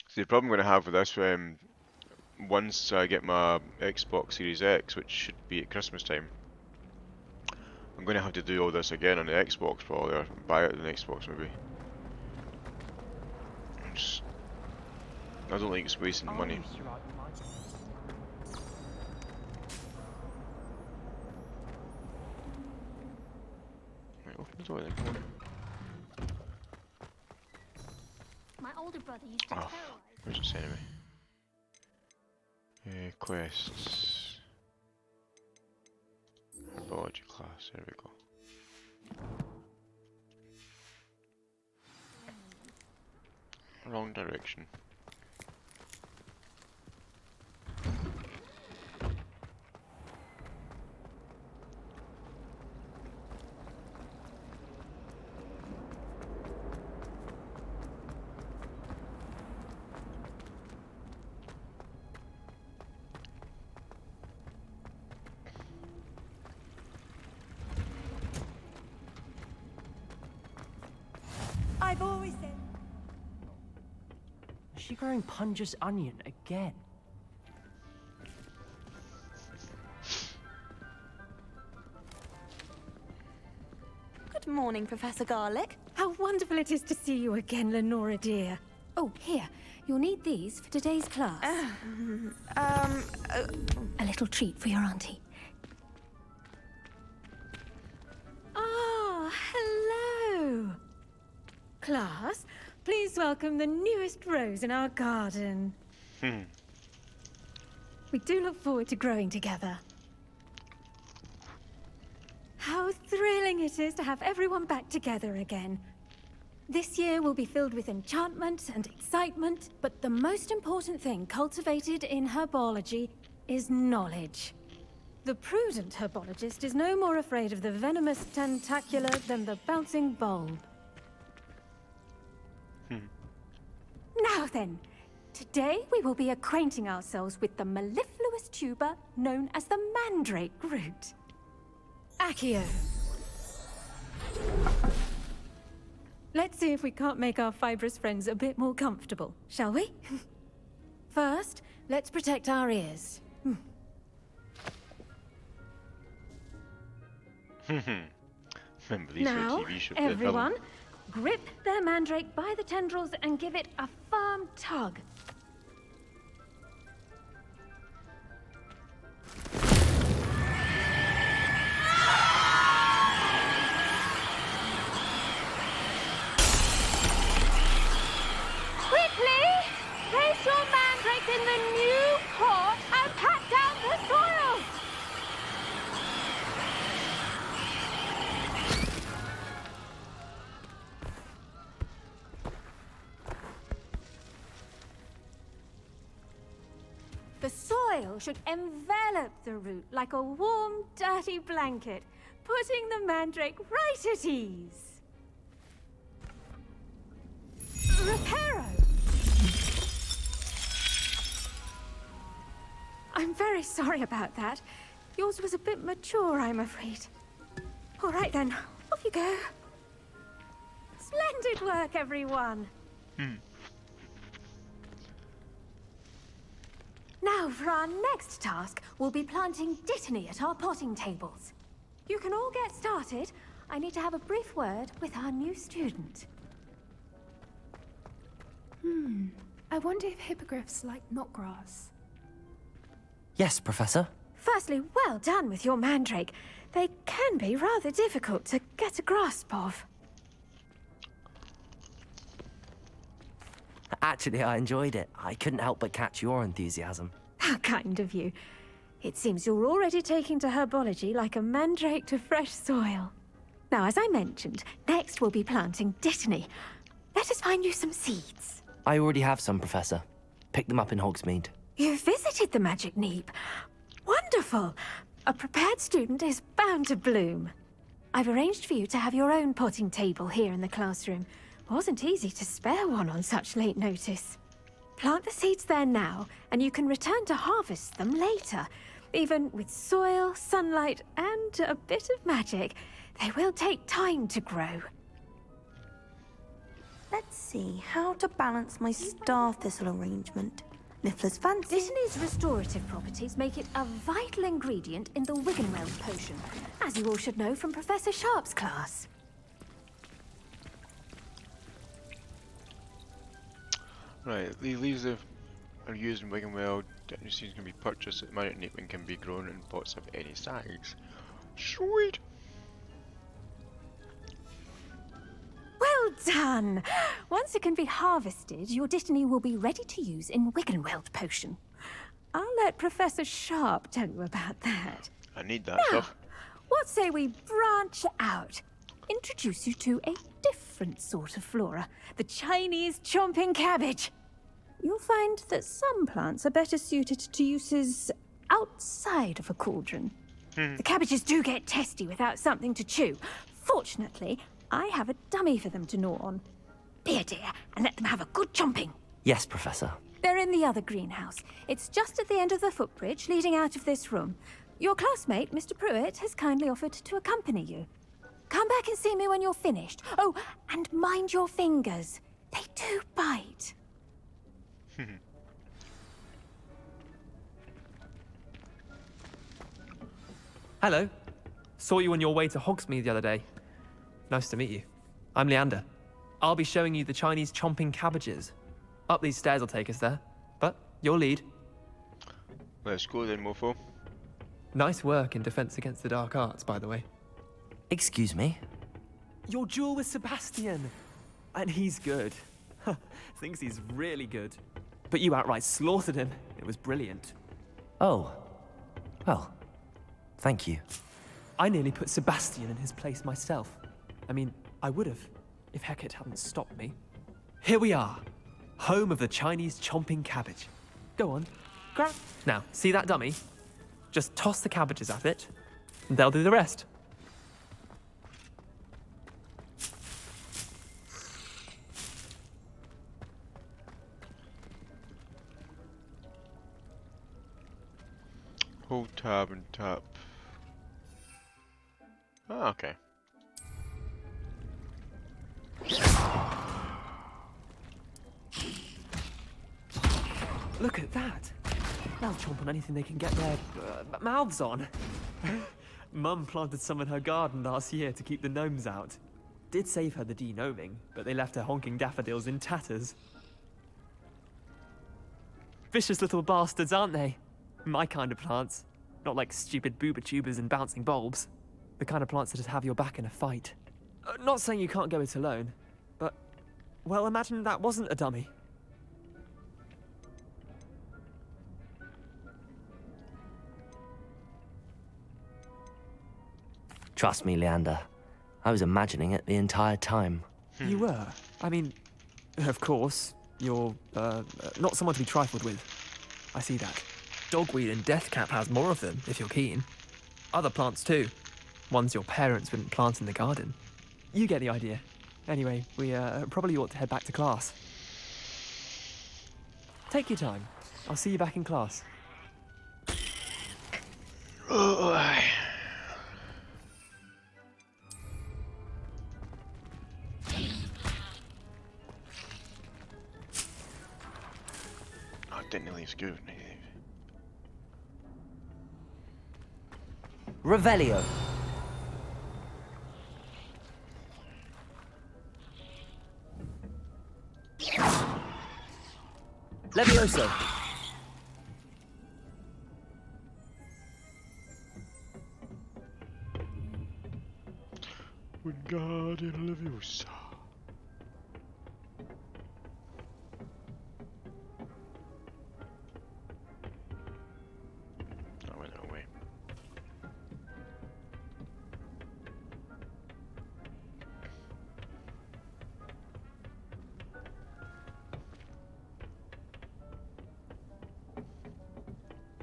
See, the problem I'm going to have with this, once I get my Xbox Series X, which should be at Christmas time, I'm going to have to do all this again on the Xbox probably, or buy it on the Xbox maybe. I don't think it's wasting money. Right, open the door then, come on. My older brother used to terrorize. Where's it sending me? Quests. Herbology class, there we go. Wrong direction. she growing Punja's onion again? Good morning, Professor Garlic. How wonderful it is to see you again, Lenora dear. Oh, here. You'll need these for today's class. A little treat for your auntie. Ah, hello. Class, please welcome the newest rose in our garden. We do look forward to growing together. How thrilling it is to have everyone back together again. This year will be filled with enchantment and excitement, but the most important thing cultivated in herbology is knowledge. The prudent herbologist is no more afraid of the venomous tentacula than the bouncing bulb. Now then, today we will be acquainting ourselves with the mellifluous tuber known as the mandrake root. Accio. Let's see if we can't make our fibrous friends a bit more comfortable, shall we? First, let's protect our ears. Remember these Now, TV show, everyone, grip their mandrake by the tendrils and give it a firm tug. Quickly! Place your mandrake in the new pot and pat down the soil! The soil should envelop the root like a warm, dirty blanket, putting the mandrake right at ease. Reparo! I'm very sorry about that. Yours was a bit mature, I'm afraid. All right then, off you go. Splendid work, everyone. Now, for our next task, we'll be planting dittany at our potting tables. You can all get started. I need to have a brief word with our new student. I wonder if hippogriffs like knotgrass. Yes, Professor. Firstly, well done with your mandrake. They can be rather difficult to get a grasp of. Actually, I enjoyed it. I couldn't help but catch your enthusiasm. How kind of you. It seems you're already taking to herbology like a mandrake to fresh soil. Now, as I mentioned, next we'll be planting dittany. Let us find you some seeds. I already have some, Professor. Picked them up in Hogsmeade. You visited the Magic Neep. Wonderful. A prepared student is bound to bloom. I've arranged for you to have your own potting table here in the classroom. Wasn't easy to spare one on such late notice. Plant the seeds there now, and you can return to harvest them later. Even with soil, sunlight, and a bit of magic, they will take time to grow. Let's see how to balance my star thistle arrangement. Niffler's fancy. Dittany's restorative properties make it a vital ingredient in the Wiggenweld potion, as you all should know from Professor Sharp's class. Right, the leaves are used in Wiggenweld. Dittany seeds can be purchased at Magic Neep and can be grown in pots of any size. Sweet! Well done! Once it can be harvested, your dittany will be ready to use in Wiggenweld potion. I'll let Professor Sharp tell you about that. I need that Now, stuff. what say we branch out? Introduce you to a different sort of flora, the Chinese chomping cabbage. You'll find that some plants are better suited to uses outside of a cauldron. The cabbages do get testy without something to chew. Fortunately, I have a dummy for them to gnaw on. Be a dear and let them have a good chomping. Yes, Professor. They're in the other greenhouse. It's just at the end of the footbridge leading out of this room. Your classmate, Mr. Pruitt, has kindly offered to accompany you. Come back and see me when you're finished. Oh, and mind your fingers. They do bite. Hello. Saw you on your way to Hogsmeade the other day. Nice to meet you. I'm Leander. I'll be showing you the Chinese chomping cabbages. Up these stairs will take us there. But your lead. Let's go then, mofo. Nice work in Defense Against the Dark Arts, by the way. Excuse me? Your duel with Sebastian. And he's good. Thinks he's really good. But you outright slaughtered him. It was brilliant. Oh. Well, thank you. I nearly put Sebastian in his place myself. I mean, I would have, if Hecate hadn't stopped me. Here we are. Home of the Chinese chomping cabbage. Go on. Grab. Now, see that dummy? Just toss the cabbages at it, and they'll do the rest. Hold tab and tap. Ah, okay. Look at that. They'll chomp on anything they can get their mouths on. Mum planted some in her garden last year to keep the gnomes out. Did save her the de-gnoming, but they left her honking daffodils in tatters. Vicious little bastards, aren't they? My kind of plants. Not like stupid booba tubers and bouncing bulbs. The kind of plants that just have your back in a fight. Not saying you can't go it alone, but, well, imagine that wasn't a dummy. Trust me, Leander. I was imagining it the entire time. You were? I mean, of course, you're, not someone to be trifled with. I see that. Dogweed and deathcap has more of them, if you're keen. Other plants too. Ones your parents wouldn't plant in the garden. You get the idea. Anyway, we probably ought to head back to class. Take your time. I'll see you back in class. Didn't leave school. Revelio. Levioso. Wingardium Leviosa. I went that way.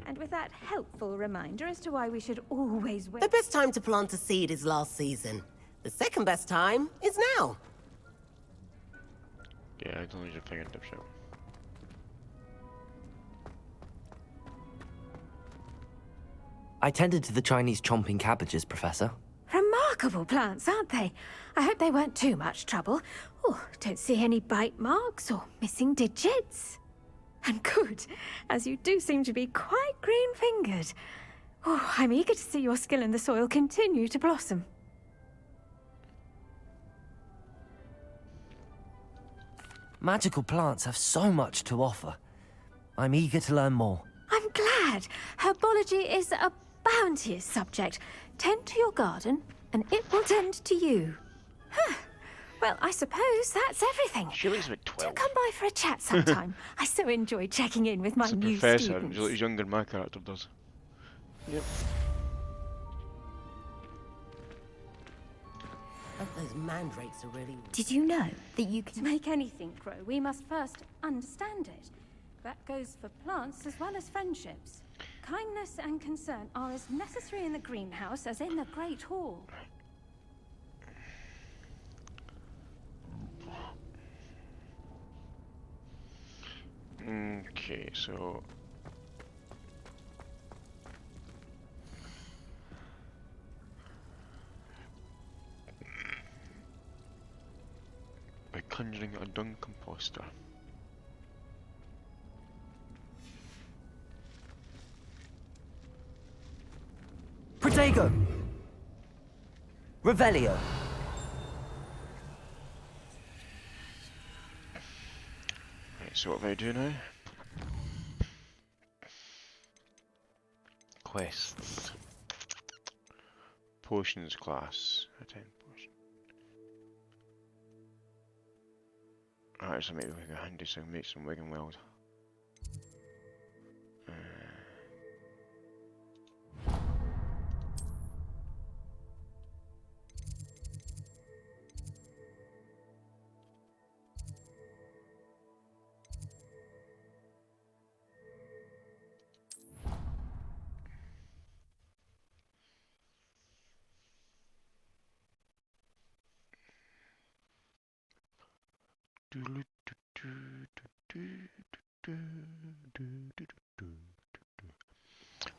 And with that helpful reminder as to why we should always wear... The best time to plant a seed is last season. The second best time is now. Yeah, I don't need your fingertips out. I tended to the Chinese chomping cabbages, Professor. Remarkable plants, aren't they? I hope they weren't too much trouble. Oh, don't see any bite marks or missing digits. And good, as you do seem to be quite green-fingered. Oh, I'm eager to see your skill in the soil continue to blossom. Magical plants have so much to offer. I'm eager to learn more. I'm glad. Herbology is a bounteous subject. Tend to your garden, and it will tend to you. Huh. Well, I suppose that's everything. She looks about 12. Do come by for a chat sometime. I so enjoy checking in with my It's a new professor. students. He's younger than my character does. Yep. Those mandrakes are really... Did you know that you can... To make anything grow, we must first understand it. That goes for plants as well as friendships. Kindness and concern are as necessary in the greenhouse as in the Great Hall. Okay, so... by conjuring a dung composter. Protego! Revelio. Right, so what do I do now? Quests. Potions class. Attend potion. Alright, so maybe we can handy so make some Wigan Weld.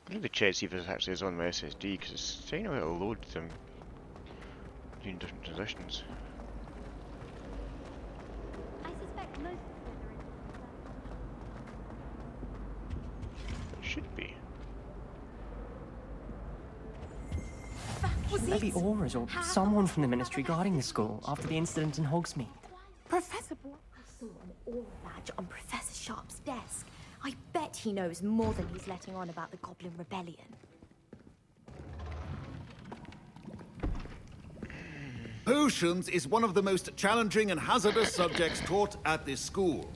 I need to check see if this actually is on my SSD because it's saying about a load them doing different transitions. I suspect most It should be. Maybe Auras or someone from the Ministry guarding the school after the incident in Hogsmeade. Professor Bl- I saw an aura badge on Professor Sharp's desk. I bet he knows more than he's letting on about the Goblin Rebellion. Potions is one of the most challenging and hazardous subjects taught at this school.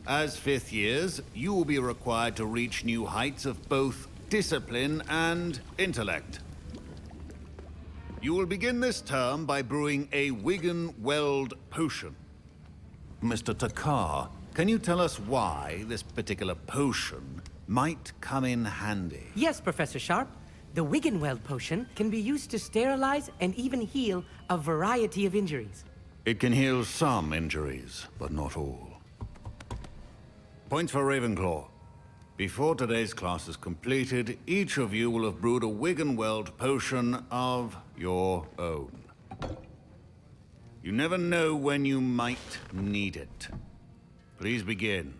As fifth years, you will be required to reach new heights of both discipline and intellect. You will begin this term by brewing a Wigan Weld potion. Mr. Takar, can you tell us why this particular potion might come in handy? Yes, Professor Sharp. The Wiggenweld potion can be used to sterilize and even heal a variety of injuries. It can heal some injuries, but not all. Points for Ravenclaw. Before today's class is completed, each of you will have brewed a Wiggenweld potion of your own. You never know when you might need it. Please begin.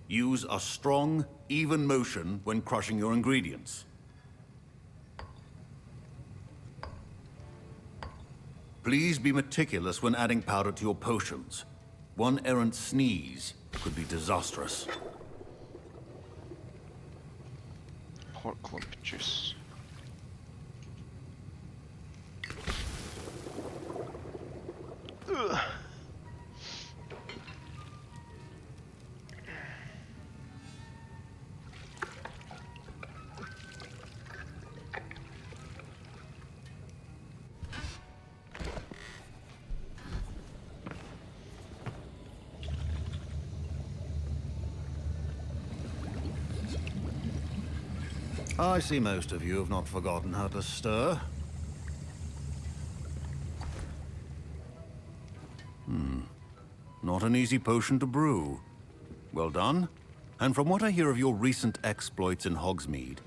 Use a strong, even motion when crushing your ingredients. Please be meticulous when adding powder to your potions. One errant sneeze could be disastrous. Hot clump juice. Ugh. I see most of you have not forgotten how to stir. Not an easy potion to brew. Well done. And from what I hear of your recent exploits in Hogsmeade,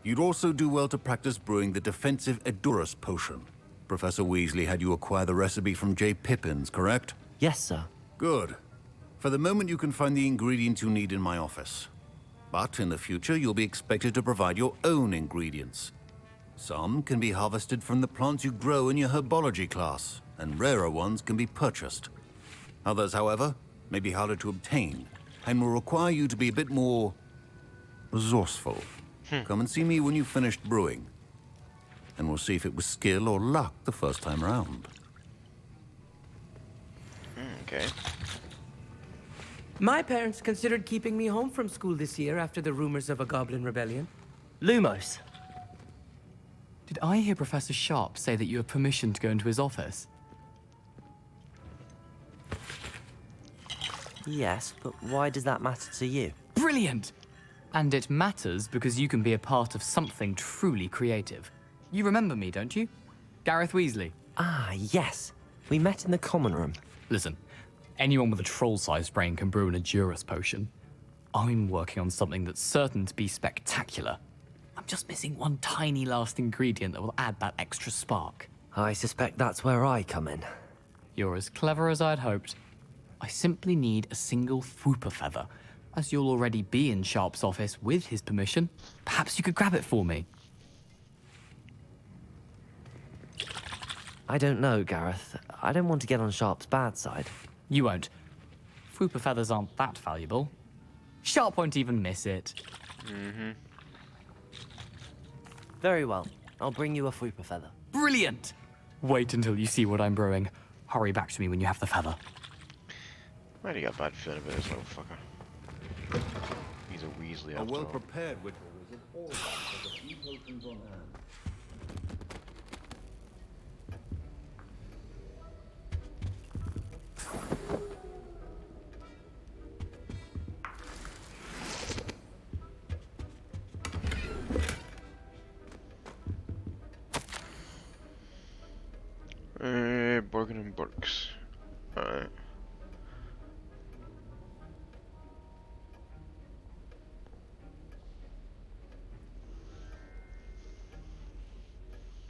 you'd also do well to practice brewing the defensive Edurus potion. Professor Weasley had you acquire the recipe from J. Pippins, correct? Yes, sir. Good. For the moment, you can find the ingredients you need in my office. But in the future, you'll be expected to provide your own ingredients. Some can be harvested from the plants you grow in your herbology class, and rarer ones can be purchased. Others, however, may be harder to obtain, and will require you to be a bit more resourceful. Come and see me when you've finished brewing, and we'll see if it was skill or luck the first time round. Okay. My parents considered keeping me home from school this year after the rumors of a Goblin Rebellion. Lumos. Did I hear Professor Sharp say that you have permission to go into his office? Yes, but why does that matter to you? Brilliant! And it matters because you can be a part of something truly creative. You remember me, don't you? Gareth Weasley. Ah, yes. We met in the common room. Listen, anyone with a troll-sized brain can brew an Edurus potion. I'm working on something that's certain to be spectacular. I'm just missing one tiny last ingredient that will add that extra spark. I suspect that's where I come in. You're as clever as I'd hoped. I simply need a single Fwooper feather. As you'll already be in Sharp's office with his permission, perhaps you could grab it for me. I don't know, Gareth. I don't want to get on Sharp's bad side. You won't. Fwooper feathers aren't that valuable. Sharp won't even miss it. Mm-hmm. Very well. I'll bring you a Fwooper feather. Brilliant! Wait until you see what I'm brewing. Hurry back to me when you have the feather. Why do you got a bad feeling about this little fucker? He's a Weasley A after all. well-prepared witcher is at all times has a few potions on hand. Borgin and Burks. Alright.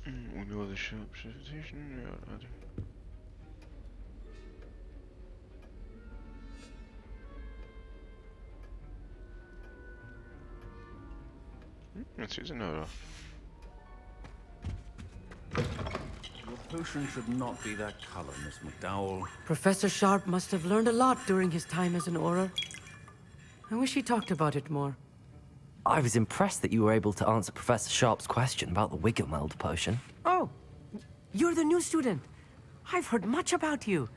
We know the shop's reputation. Let's use another. Your potion should not be that color, Miss McDowell. Professor Sharp must have learned a lot during his time as an Auror. I wish he talked about it more. I was impressed that you were able to answer Professor Sharp's question about the Wiggenweld potion. Oh, you're the new student. I've heard much about you.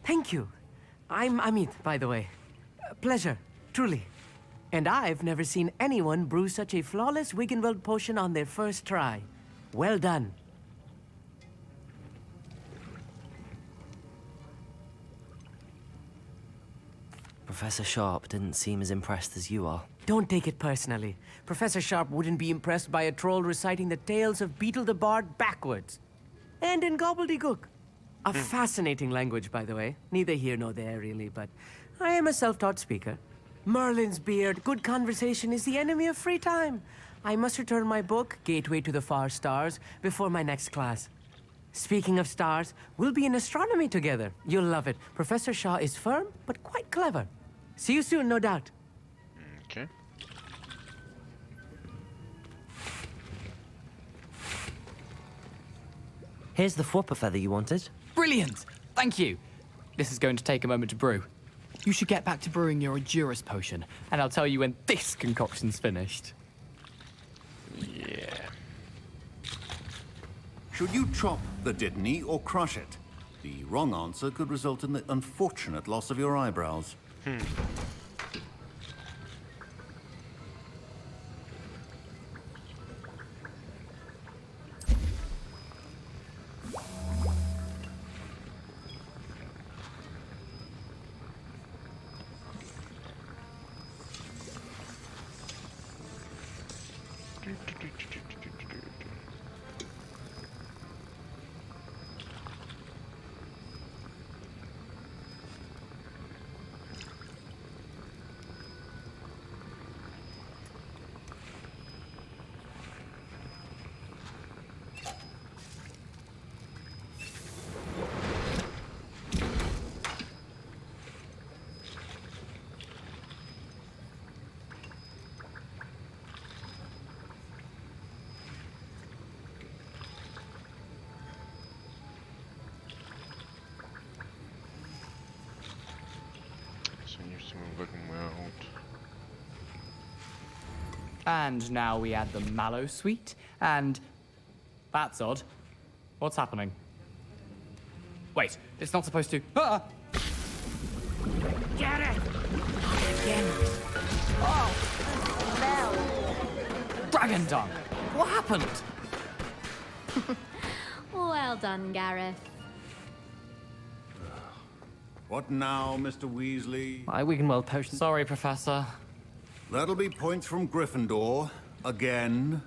Thank you. I'm Amit, by the way. Pleasure, truly. And I've never seen anyone brew such a flawless Wiggenweld potion on their first try. Well done. Professor Sharp didn't seem as impressed as you are. Don't take it personally. Professor Sharp wouldn't be impressed by a troll reciting the tales of Beetle the Bard backwards. And in gobbledygook. A fascinating language, by the way. Neither here nor there, really, but I am a self-taught speaker. Merlin's beard, good conversation is the enemy of free time. I must return my book, Gateway to the Far Stars, before my next class. Speaking of stars, we'll be in astronomy together. You'll love it. Professor Shaw is firm, but quite clever. See you soon, no doubt. Okay. Here's the Fwooper feather you wanted. Brilliant! Thank you. This is going to take a moment to brew. You should get back to brewing your Edurus potion, and I'll tell you when this concoction's finished. Yeah. Should you chop the Dittany or crush it? The wrong answer could result in the unfortunate loss of your eyebrows. And now we add the mallow sweet, and... That's odd. What's happening? Wait, it's not supposed to... Ah! Get it! Again. Dragon dung! What happened? Well done, Gareth. What now, Mr. Weasley? My Wiggenweld potion. Sorry, Professor. That'll be points from Gryffindor. Again.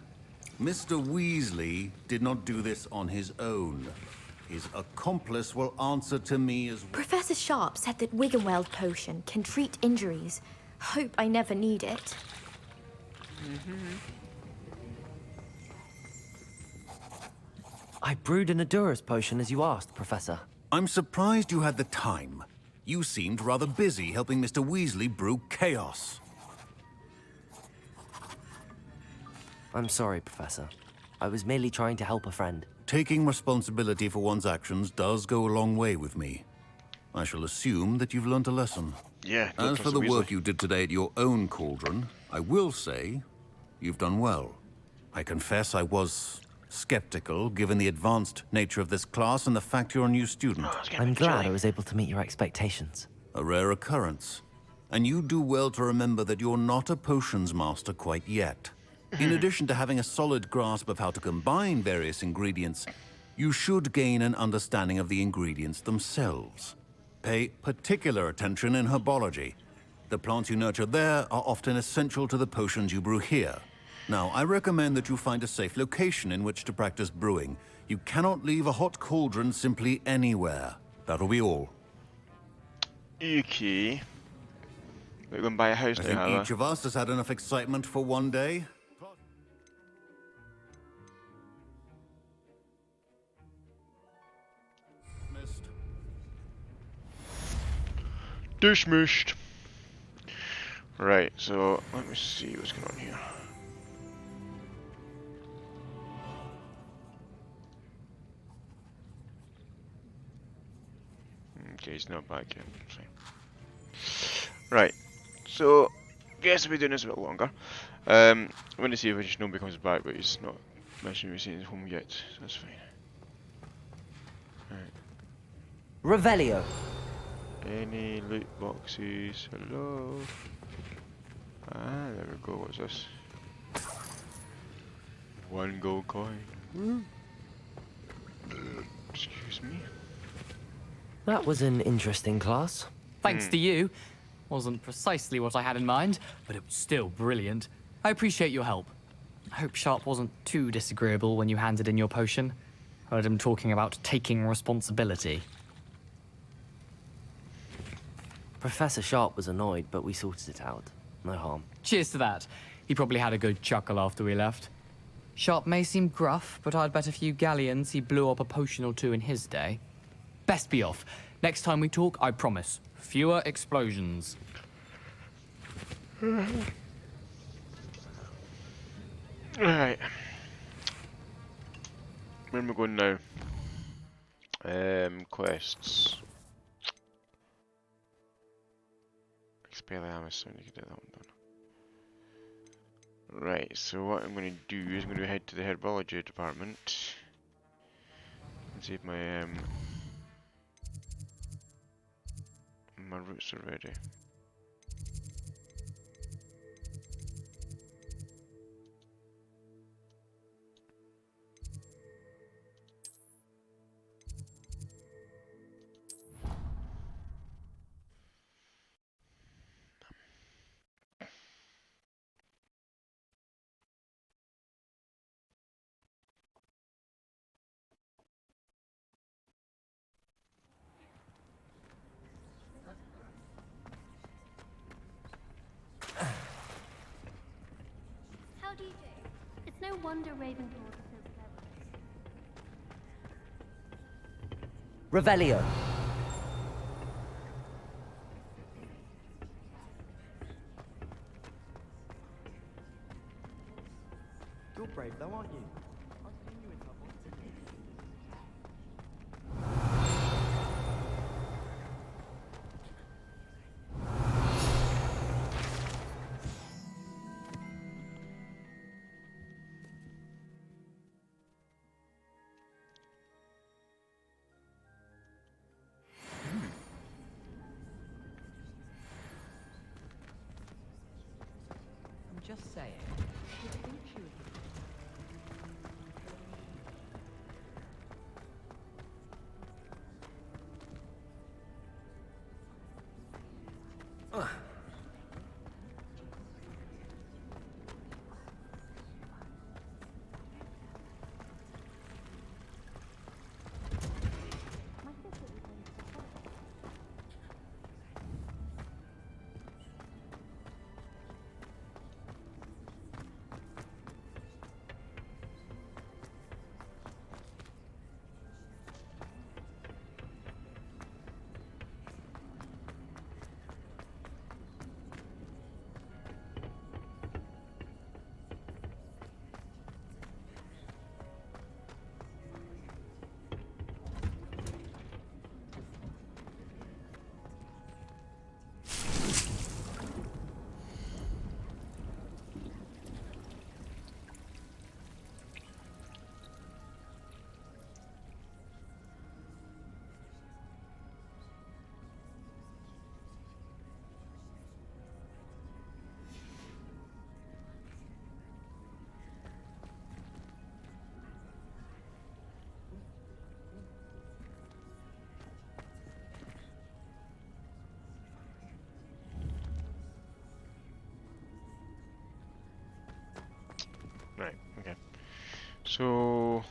Mr. Weasley did not do this on his own. His accomplice will answer to me as well. Professor Sharp said that Wiggenweld potion can treat injuries. Hope I never need it. I brewed an Edurus potion as you asked, Professor. I'm surprised you had the time. You seemed rather busy helping Mr. Weasley brew chaos. I'm sorry, Professor. I was merely trying to help a friend. Taking responsibility for one's actions does go a long way with me. I shall assume that you've learnt a lesson. Yeah, As for the work you did today at your own cauldron, I will say you've done well. I confess I was skeptical, given the advanced nature of this class and the fact you're a new student. I'm glad I was able to meet your expectations. A rare occurrence. And you do well to remember that you're not a potions master quite yet. In addition to having a solid grasp of how to combine various ingredients, you should gain an understanding of the ingredients themselves. Pay particular attention in herbology. The plants you nurture there are often essential to the potions you brew here. Now, I recommend that you find a safe location in which to practice brewing. You cannot leave a hot cauldron simply anywhere. That'll be all. Okay. We're going to buy a house I now, think have each of us has had enough excitement for one day. Dismissed. Right, so let me see what's going on here. Okay, he's not back yet. Fine. Right, so guess we'll be doing this a bit longer. I'm going to see if Shinobi comes back, but he's not mentioning we've seen his home yet, so that's fine. Right. Revelio. Any loot boxes? Hello? Ah, there we go. What's this? 1 gold coin. Excuse me. That was an interesting class. Thanks to you. Wasn't precisely what I had in mind, but it was still brilliant. I appreciate your help. I hope Sharp wasn't too disagreeable when you handed in your potion. Heard him talking about taking responsibility. Professor Sharp was annoyed, but we sorted it out. No harm. Cheers to that. He probably had a good chuckle after we left. Sharp may seem gruff, but I'd bet a few galleons he blew up a potion or two in his day. Best be off. Next time we talk, I promise. Fewer explosions. Alright. Where am I going now? Quests. Expelliarmus, so you can get that one done. Right, so what I'm going to do is I'm going to head to the herbology department and see if my my roots are ready. How do you do? It's no wonder Ravenclaw is so clever. Revelio. You're brave though, aren't you? I'm just saying. So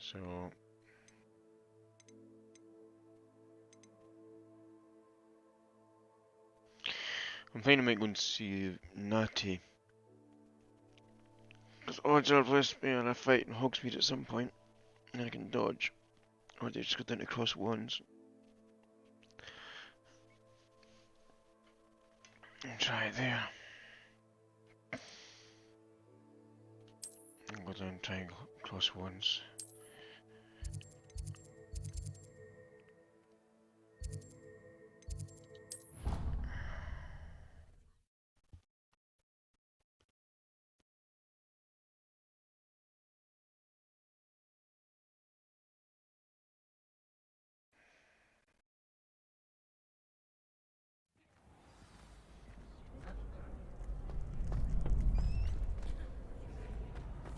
So I'm thinking I might go and see Natty. Because odds are placed me in a fight in Hogsmeade at some point, and I can dodge. Or they just go down to cross ones. And try it there. And go down and try and cross ones.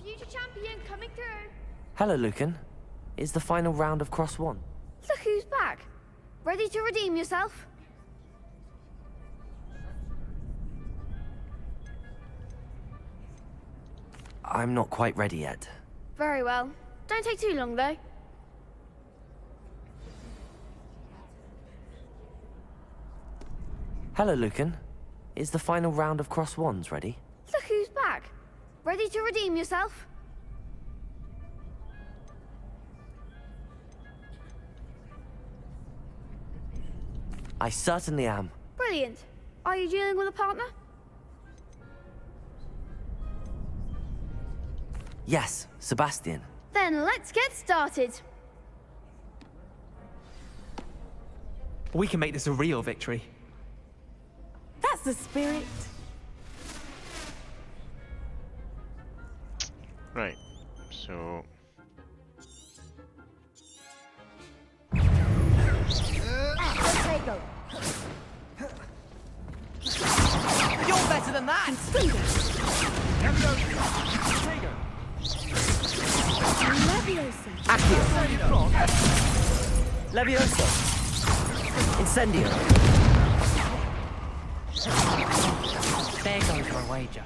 Future champion coming through. Hello, Lucan. It's the final round of Cross 1. Look who's back. Ready to redeem yourself? I'm not quite ready yet. Very well. Don't take too long, though. Hello, Lucan. Is the final round of Cross 1s ready? Look who's back. Ready to redeem yourself? I certainly am. Brilliant. Are you dealing with a partner? Yes, Sebastian. Then let's get started. We can make this a real victory. That's the spirit. Right, so Potato. You're better than that! Accio. Levioso. Incendio. There goes my wager.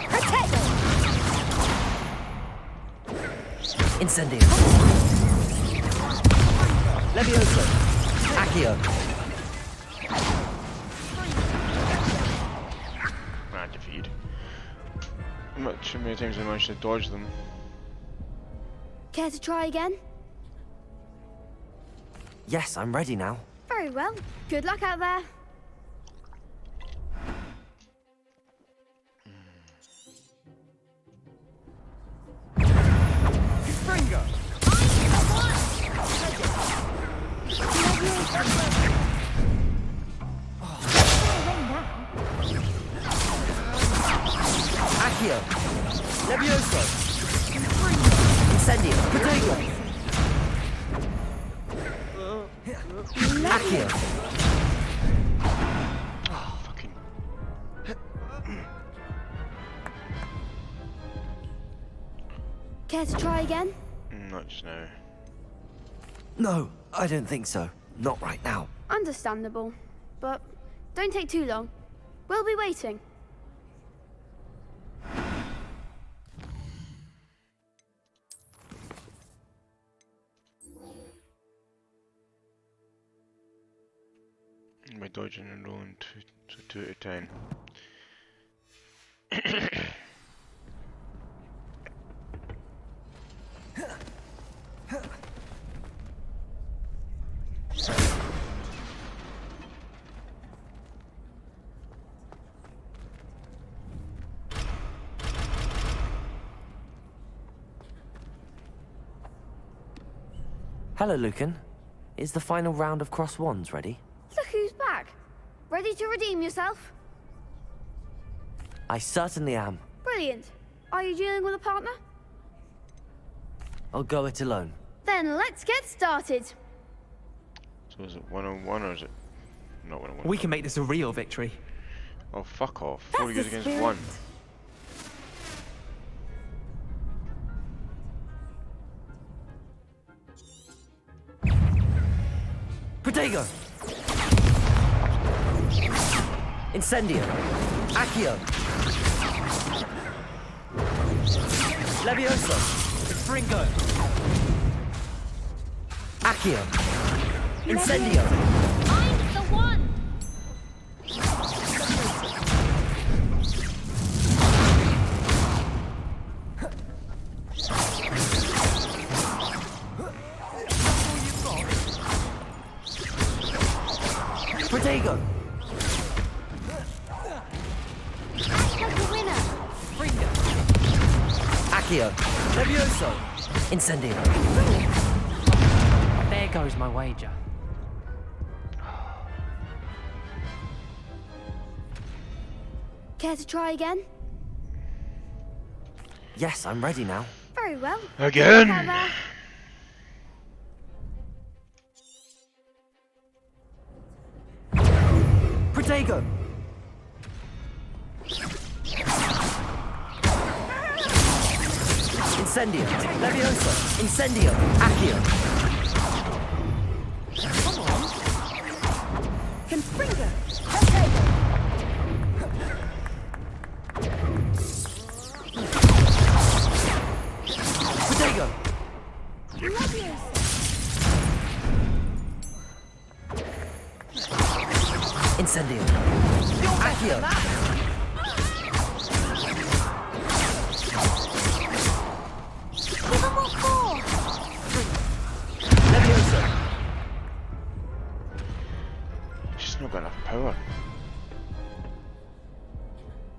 Potato. Incendio. Levioso. Accio. ah, defeated. Not too many times I managed to dodge them. Care to try again? Yes, I'm ready now. Very well. Good luck out there. Finger! Accio. Levioso. Incendio. Potato. Accio. Oh, fucking. Care to try again? Not just now. No, I don't think so. Not right now. Understandable. But don't take too long. We'll be waiting. My dodge dodging and rolling 2 out of 10. Hello, Lucan. Is the final round of Cross Wands ready? Look who's back. Ready to redeem yourself? I certainly am. Brilliant. Are you dealing with a partner? I'll go it alone. Then let's get started. So is it 1-on-1 or is it not 1-on-1? We can make this a real victory. Oh, fuck off. 4 years against 1. Protego! Incendio! Accio! Levioso! Fringo! Accio! Incendio! I'm the one! Protego! Act like a winner. Fringo! Accio! Levioso! Incendio! There goes my wager. Care to try again? Yes, I'm ready now. Very well. Again? Protego! Incendio! Levioso! Incendio! Accio! Come on. Confringo. Protego! Incendio! Accio! Give them what for? Levioso! She's not got enough power.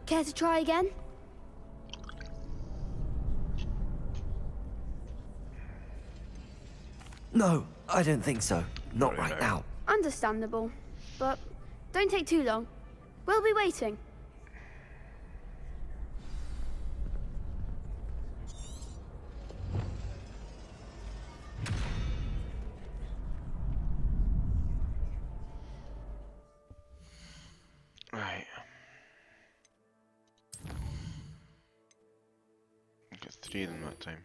Care to try again? No, I don't think so. Not right now. Understandable. But don't take too long. We'll be waiting. Right. Get 3 of them that time.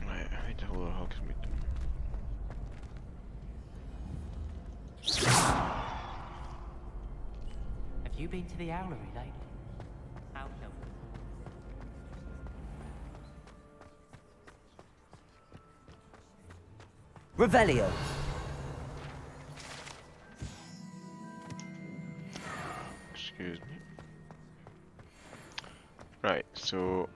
Right, I need to hold our hogs meet them. Have you been to the Owlery lately? How come? Revelio! Excuse me. Right, so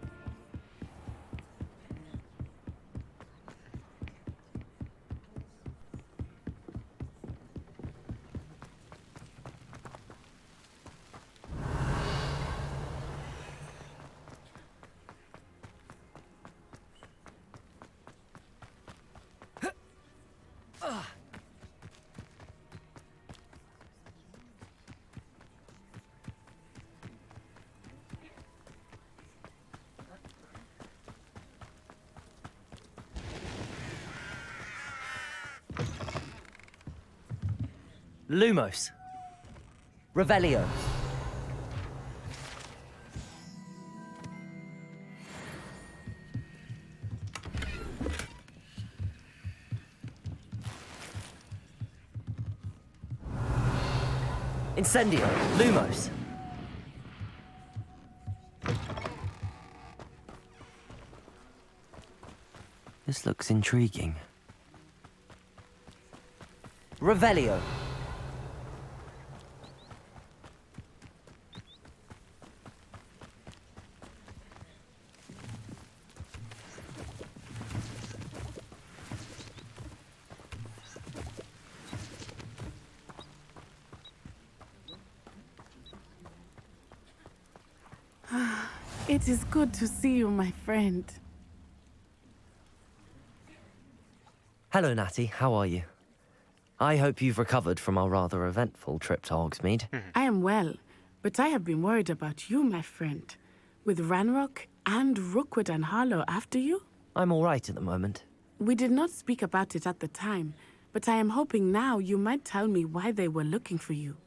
Lumos. Revelio. Incendio. Lumos. This looks intriguing. Revelio. It is good to see you, my friend. Hello, Natty. How are you? I hope you've recovered from our rather eventful trip to Hogsmeade. I am well, but I have been worried about you, my friend. With Ranrock and Rookwood and Harlow after you? I'm all right at the moment. We did not speak about it at the time, but I am hoping now you might tell me why they were looking for you.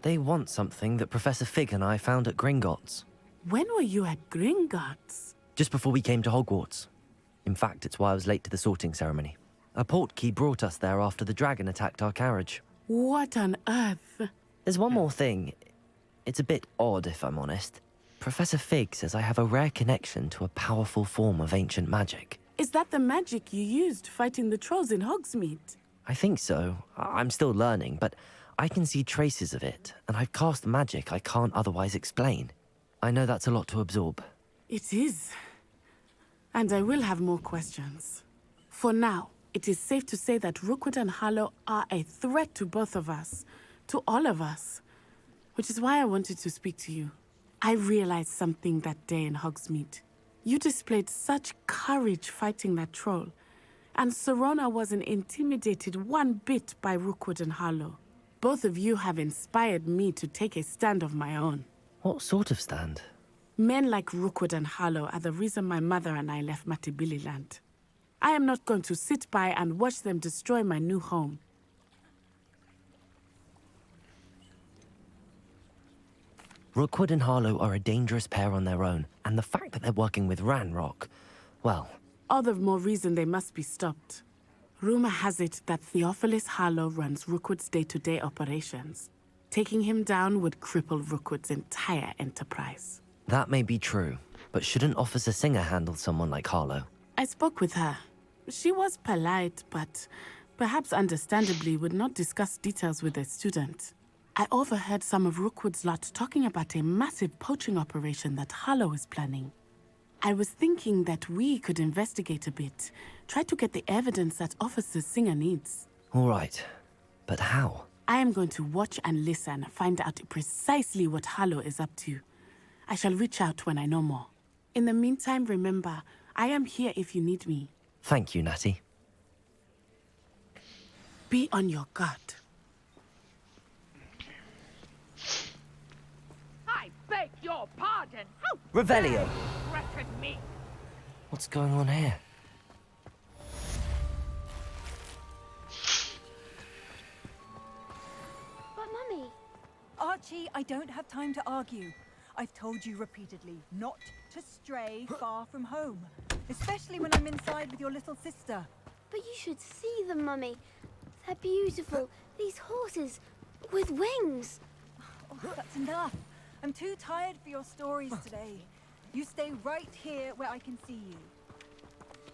They want something that Professor Fig and I found at Gringotts. When were you at Gringotts? Just before we came to Hogwarts. In fact, it's why I was late to the sorting ceremony. A portkey brought us there after the dragon attacked our carriage. What on earth? There's one more thing. It's a bit odd, if I'm honest. Professor Fig says I have a rare connection to a powerful form of ancient magic. Is that the magic you used fighting the trolls in Hogsmeade? I think so. I'm still learning, but I can see traces of it, and I've cast magic I can't otherwise explain. I know that's a lot to absorb. It is. And I will have more questions. For now, it is safe to say that Rookwood and Harlow are a threat to both of us. To all of us. Which is why I wanted to speak to you. I realized something that day in Hogsmeade. You displayed such courage fighting that troll. And Serona wasn't intimidated one bit by Rookwood and Harlow. Both of you have inspired me to take a stand of my own. What sort of stand? Men like Rookwood and Harlow are the reason my mother and I left Matabeleland. I am not going to sit by and watch them destroy my new home. Rookwood and Harlow are a dangerous pair on their own, and the fact that they're working with Ranrock, well... All the more reason they must be stopped. Rumor has it that Theophilus Harlow runs Rookwood's day-to-day operations. Taking him down would cripple Rookwood's entire enterprise. That may be true, but shouldn't Officer Singer handle someone like Harlow? I spoke with her. She was polite, but perhaps understandably would not discuss details with a student. I overheard some of Rookwood's lot talking about a massive poaching operation that Harlow is planning. I was thinking that we could investigate a bit, try to get the evidence that Officer Singer needs. All right, but how? I am going to watch and listen, find out precisely what Harlow is up to. I shall reach out when I know more. In the meantime, remember, I am here if you need me. Thank you, Natty. Be on your guard. I beg your pardon. How Revelio. dare you threaten me? What's going on here? But Mummy... Archie, I don't have time to argue. I've told you repeatedly not to stray far from home. Especially when I'm inside with your little sister. But you should see them, Mummy. They're beautiful. These horses with wings. Oh, that's enough. I'm too tired for your stories today. You stay right here where I can see you.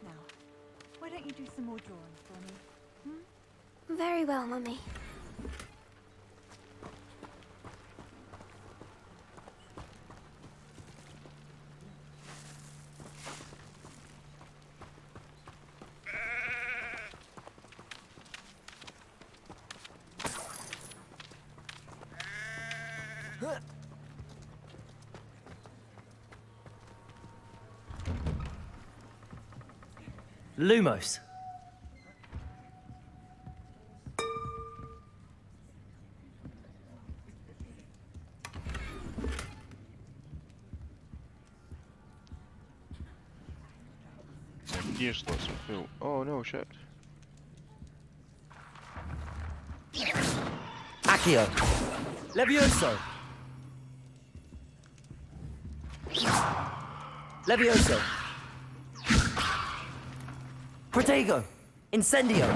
Now, why don't you do some more drawing for me? Very well, Mummy. Lumos. gear slots are full. Oh no, shit. Accio. Levioso. Levioso. Protego. Incendio.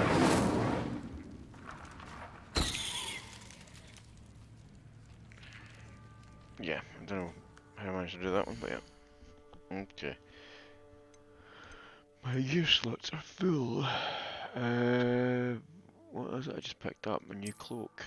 Yeah, I don't know how I managed to do that one, but yeah. Okay. My gear slots are full. What was it I just picked up? A new cloak.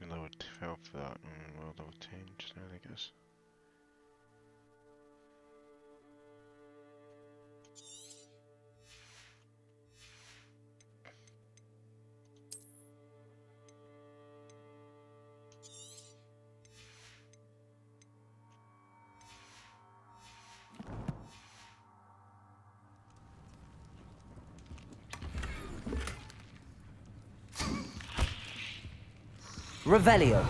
Level 12 for that, and well, level 10 just now, I guess. Revelio.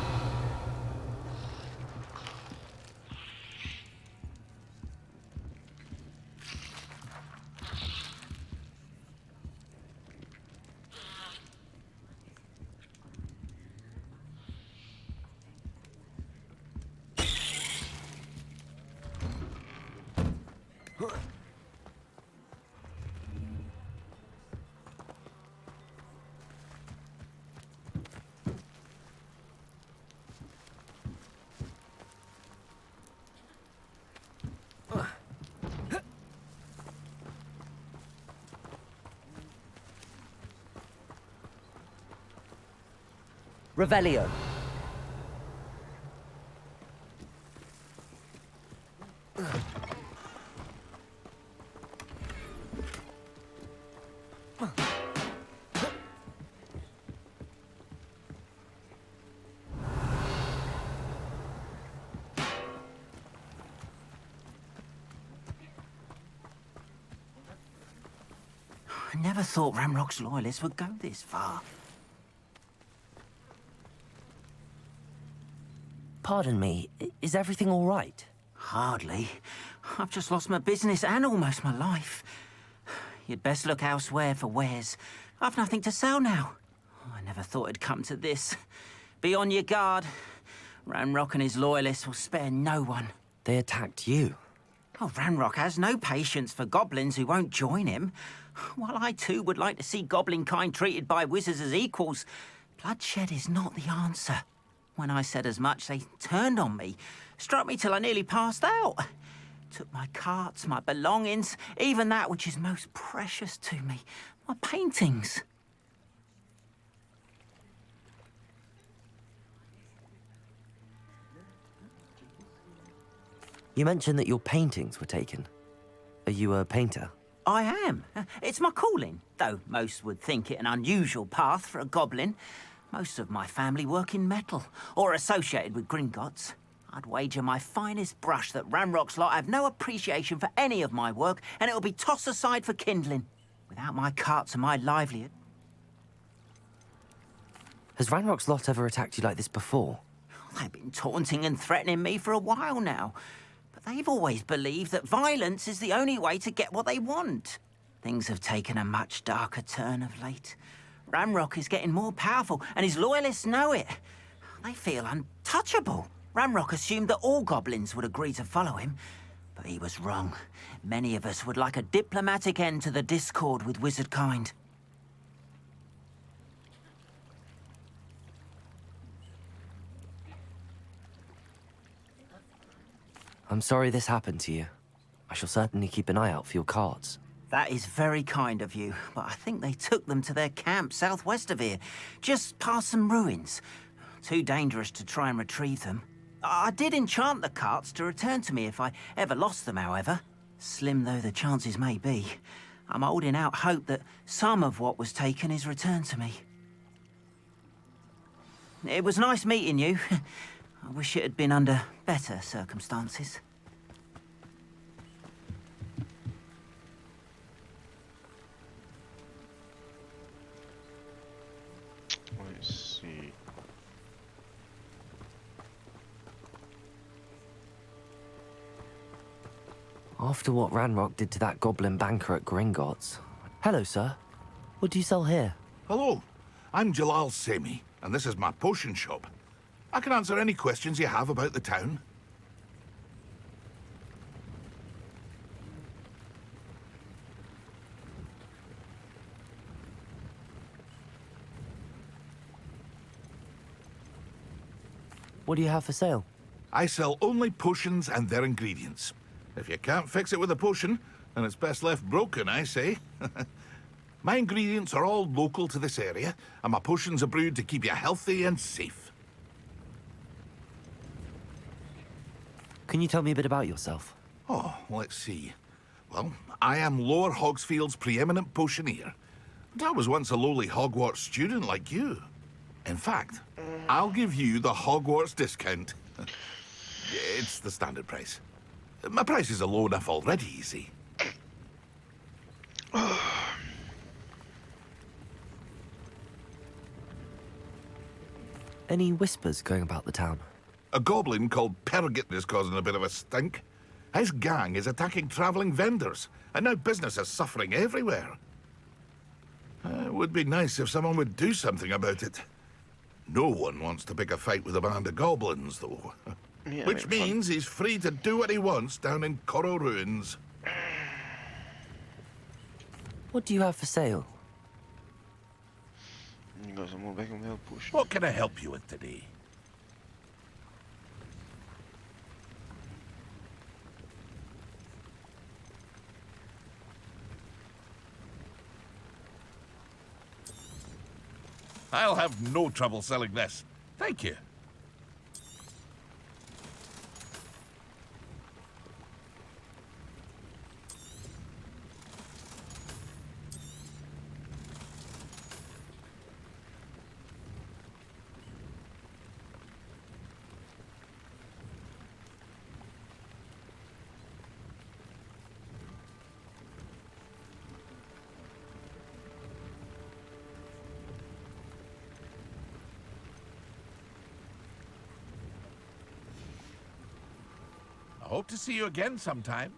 Revelio. I never thought Ramrock's loyalists would go this far. Pardon me, is everything all right? Hardly. I've just lost my business and almost my life. You'd best look elsewhere for wares. I've nothing to sell now. I never thought it'd come to this. Be on your guard. Ranrock and his loyalists will spare no one. They attacked you? Oh, Ranrock has no patience for goblins who won't join him. While I too would like to see goblin kind treated by wizards as equals, bloodshed is not the answer. When I said as much, they turned on me, struck me till I nearly passed out. Took my carts, my belongings, even that which is most precious to me, my paintings. You mentioned that your paintings were taken. Are you a painter? I am. It's my calling, though most would think it an unusual path for a goblin. Most of my family work in metal, or associated with Gringotts. I'd wager my finest brush that Ranrock's lot have no appreciation for any of my work, and it'll be tossed aside for kindling. Without my carts and my livelihood... Has Ranrock's lot ever attacked you like this before? They've been taunting and threatening me for a while now. But they've always believed that violence is the only way to get what they want. Things have taken a much darker turn of late. Ramrock is getting more powerful, and his loyalists know it. They feel untouchable. Ramrock assumed that all goblins would agree to follow him, but he was wrong. Many of us would like a diplomatic end to the discord with wizard kind. I'm sorry this happened to you. I shall certainly keep an eye out for your cards. That is very kind of you, but I think they took them to their camp southwest of here, just past some ruins. Too dangerous to try and retrieve them. I did enchant the carts to return to me if I ever lost them, however. Slim though the chances may be, I'm holding out hope that some of what was taken is returned to me. It was nice meeting you. I wish it had been under better circumstances. Let's see. After what Ranrock did to that goblin banker at Gringotts. Hello, sir. What do you sell here? Hello, I'm Jalal Semi, and this is my potion shop. I can answer any questions you have about the town. What do you have for sale? I sell only potions and their ingredients. If you can't fix it with a potion, then it's best left broken, I say. My ingredients are all local to this area, and my potions are brewed to keep you healthy and safe. Can you tell me a bit about yourself? Oh, let's see. Well, I am Lower Hogsfield's preeminent potioneer. And I was once a lowly Hogwarts student like you. In fact, I'll give you the Hogwarts discount. It's the standard price. My prices are low enough already, you see. Any whispers going about the town? A goblin called Pergit is causing a bit of a stink. His gang is attacking travelling vendors, and now business is suffering everywhere. It would be nice if someone would do something about it. No one wants to pick a fight with a band of goblins, though. Yeah, Which means he's free to do what he wants down in Coral Ruins. What do you have for sale? You got some more bacon wheel potions. What can I help you with today? I'll have no trouble selling this. Thank you. I hope to see you again sometime.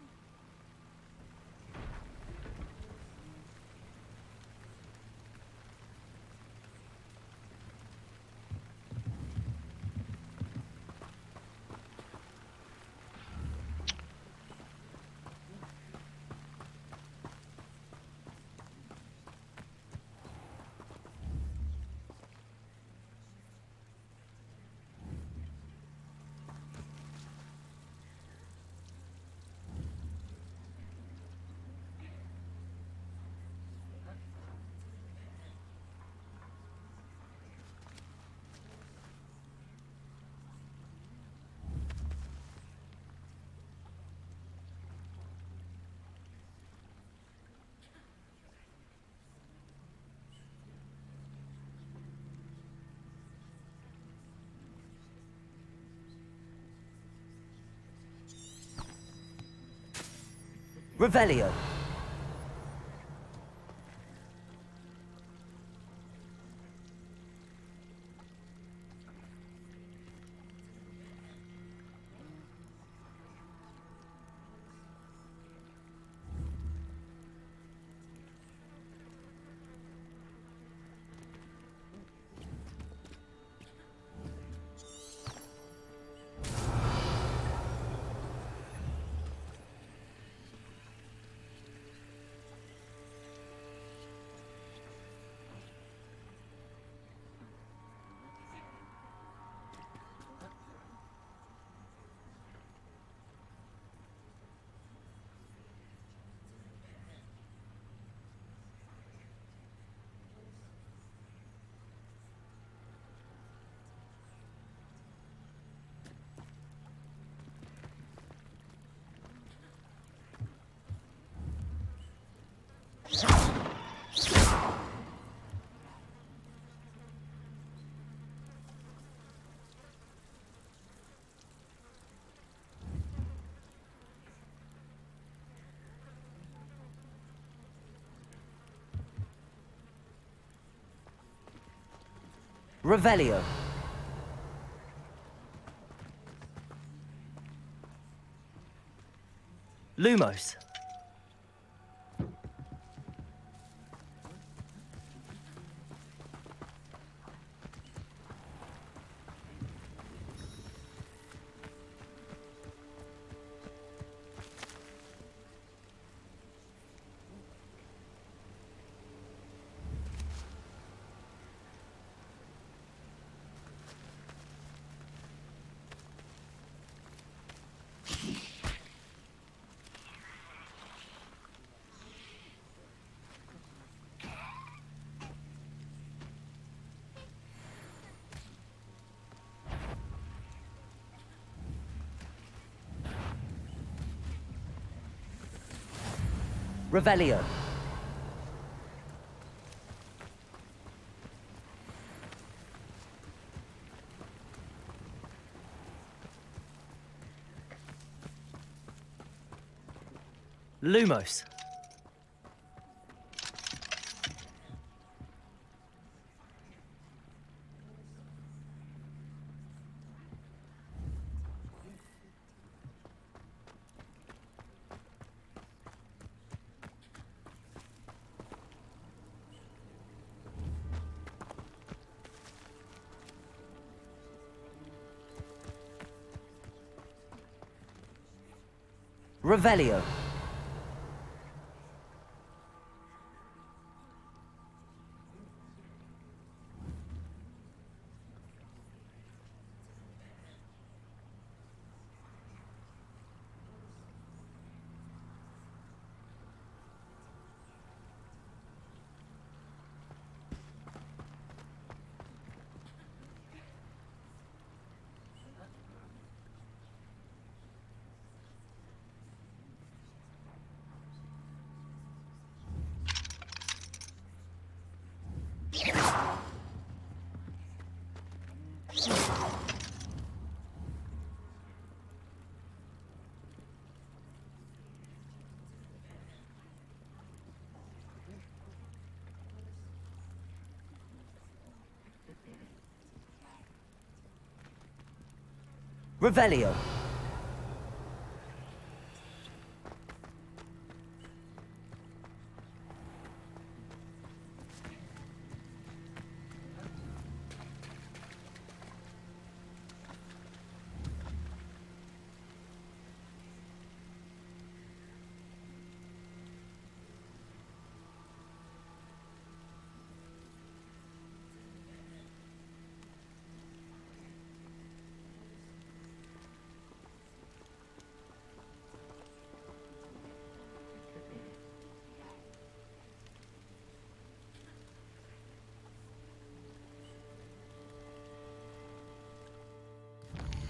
Revelio. Revelio. Lumos. Revelio. Lumos. Revelio. Revelio.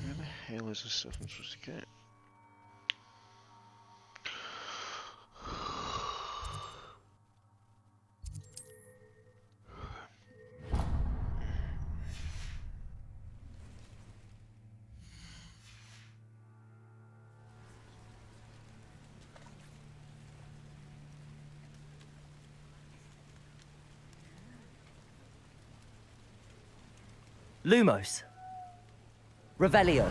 Where the hell is this stuff I'm supposed to get? Lumos. Revelio.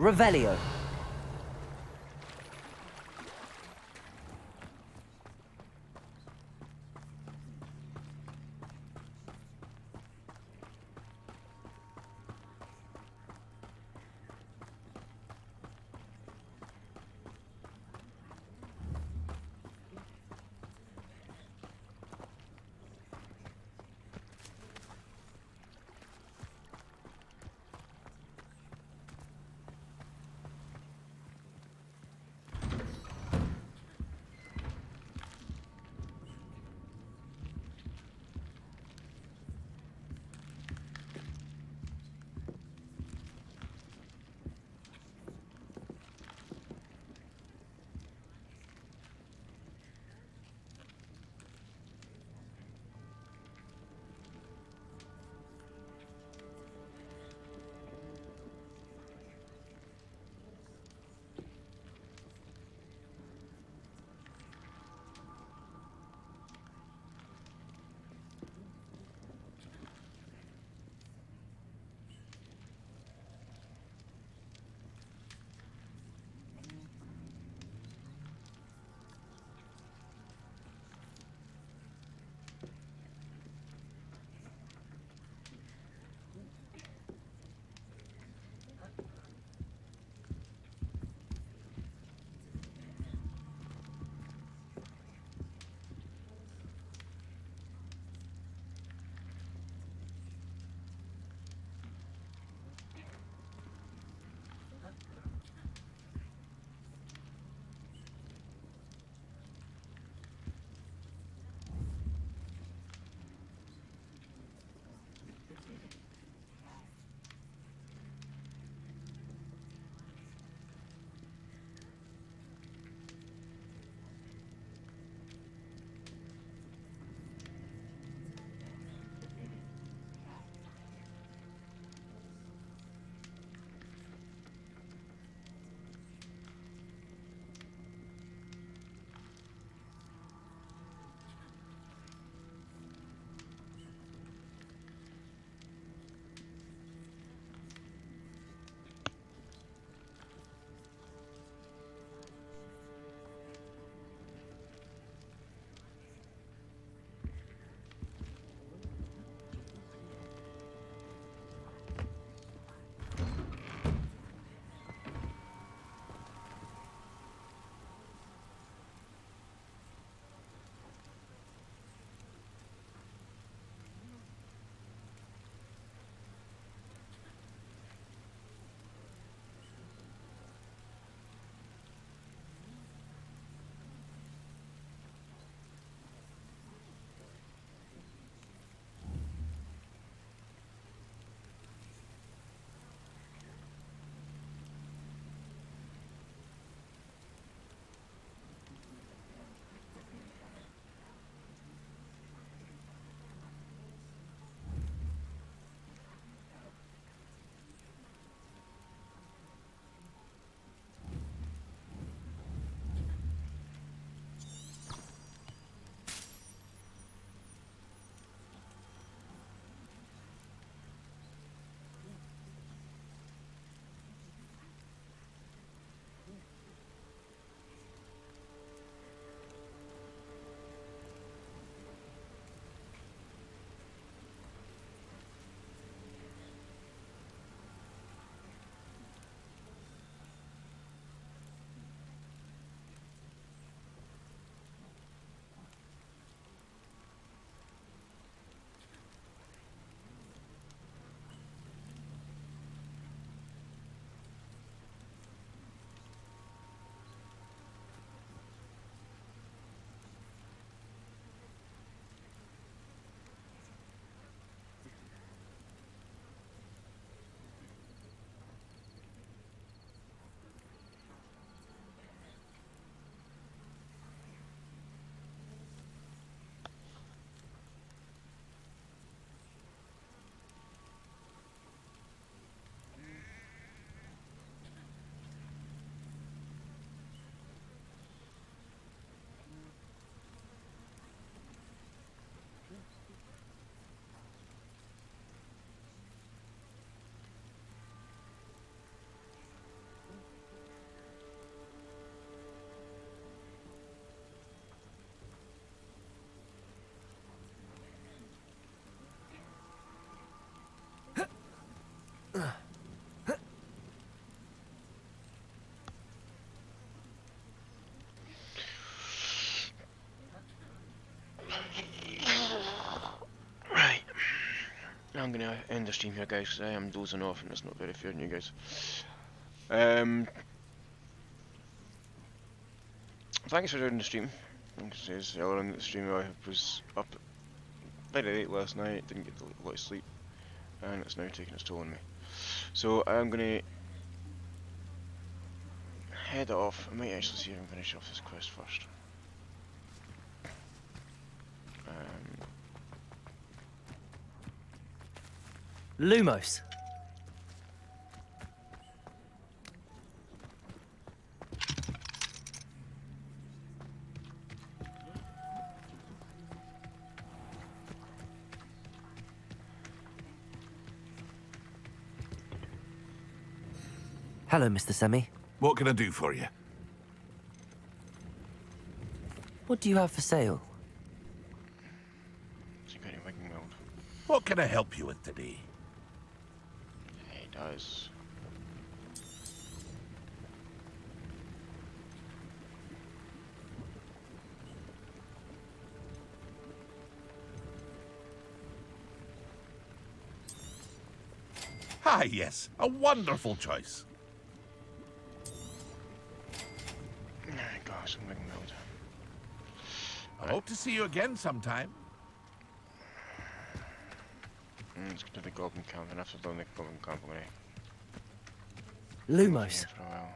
Revelio. Right. I'm gonna end the stream here, guys, because I am dozing off and it's not very fair on you guys. Thanks for joining the stream. Like I says earlier in the stream, I was up very late last night, didn't get a lot of sleep, and it's now taking its toll on me. So I'm gonna head off. I might actually see if I can finish off this quest first. Lumos. Hello, Mr. Semi. What can I do for you? What do you have for sale? What can I help you with today? He does. Ah, yes, a wonderful choice. Gosh, I'm making melt. I hope to see you again sometime. Let's go to the Goblin Camp, and after done the Goblin Camp, I'm gonna Lumos. for a while.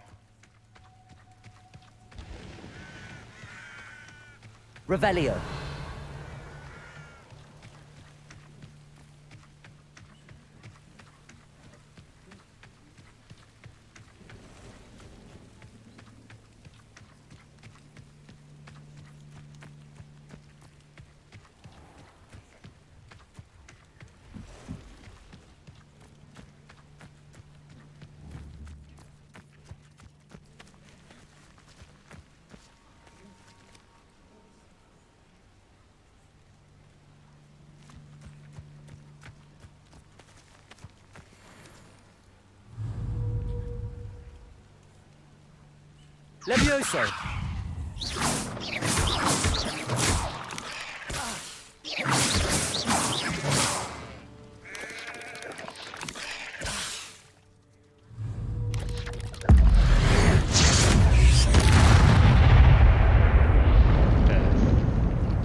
Revelio. Levioso.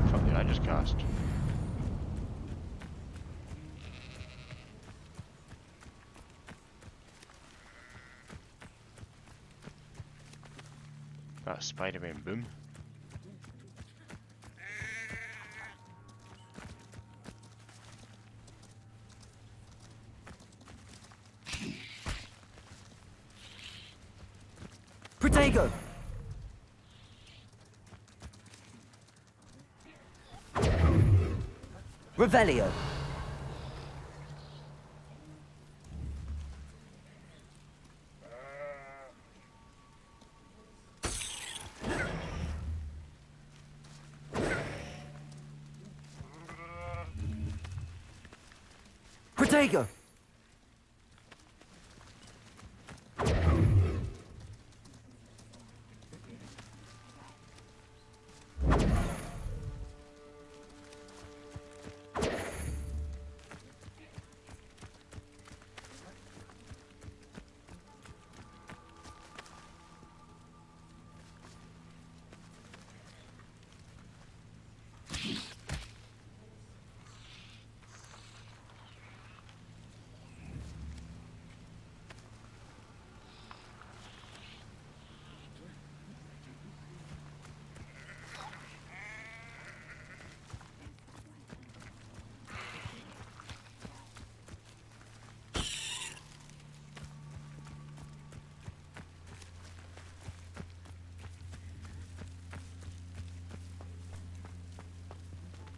Fuck did I just cast? That spider went boom. Protego. Revelio. Protego.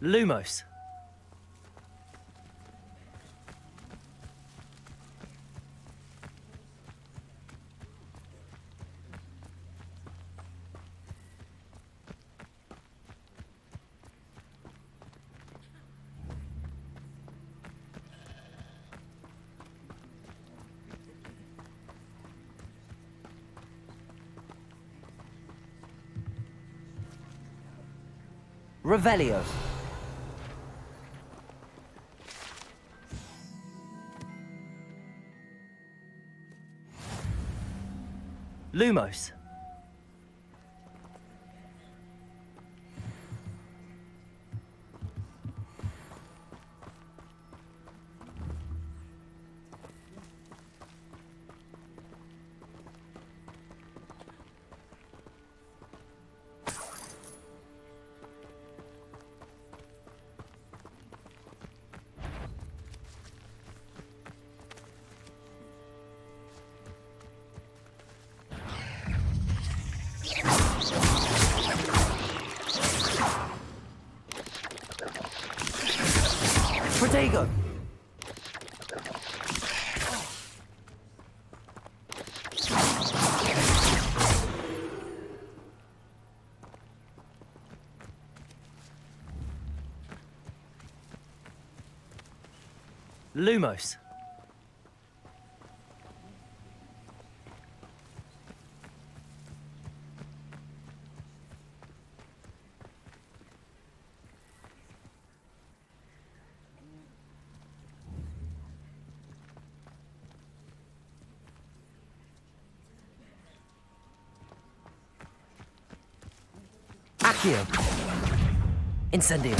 Lumos. Revelio. Lumos. Protego. Lumos. Accio. Incendio.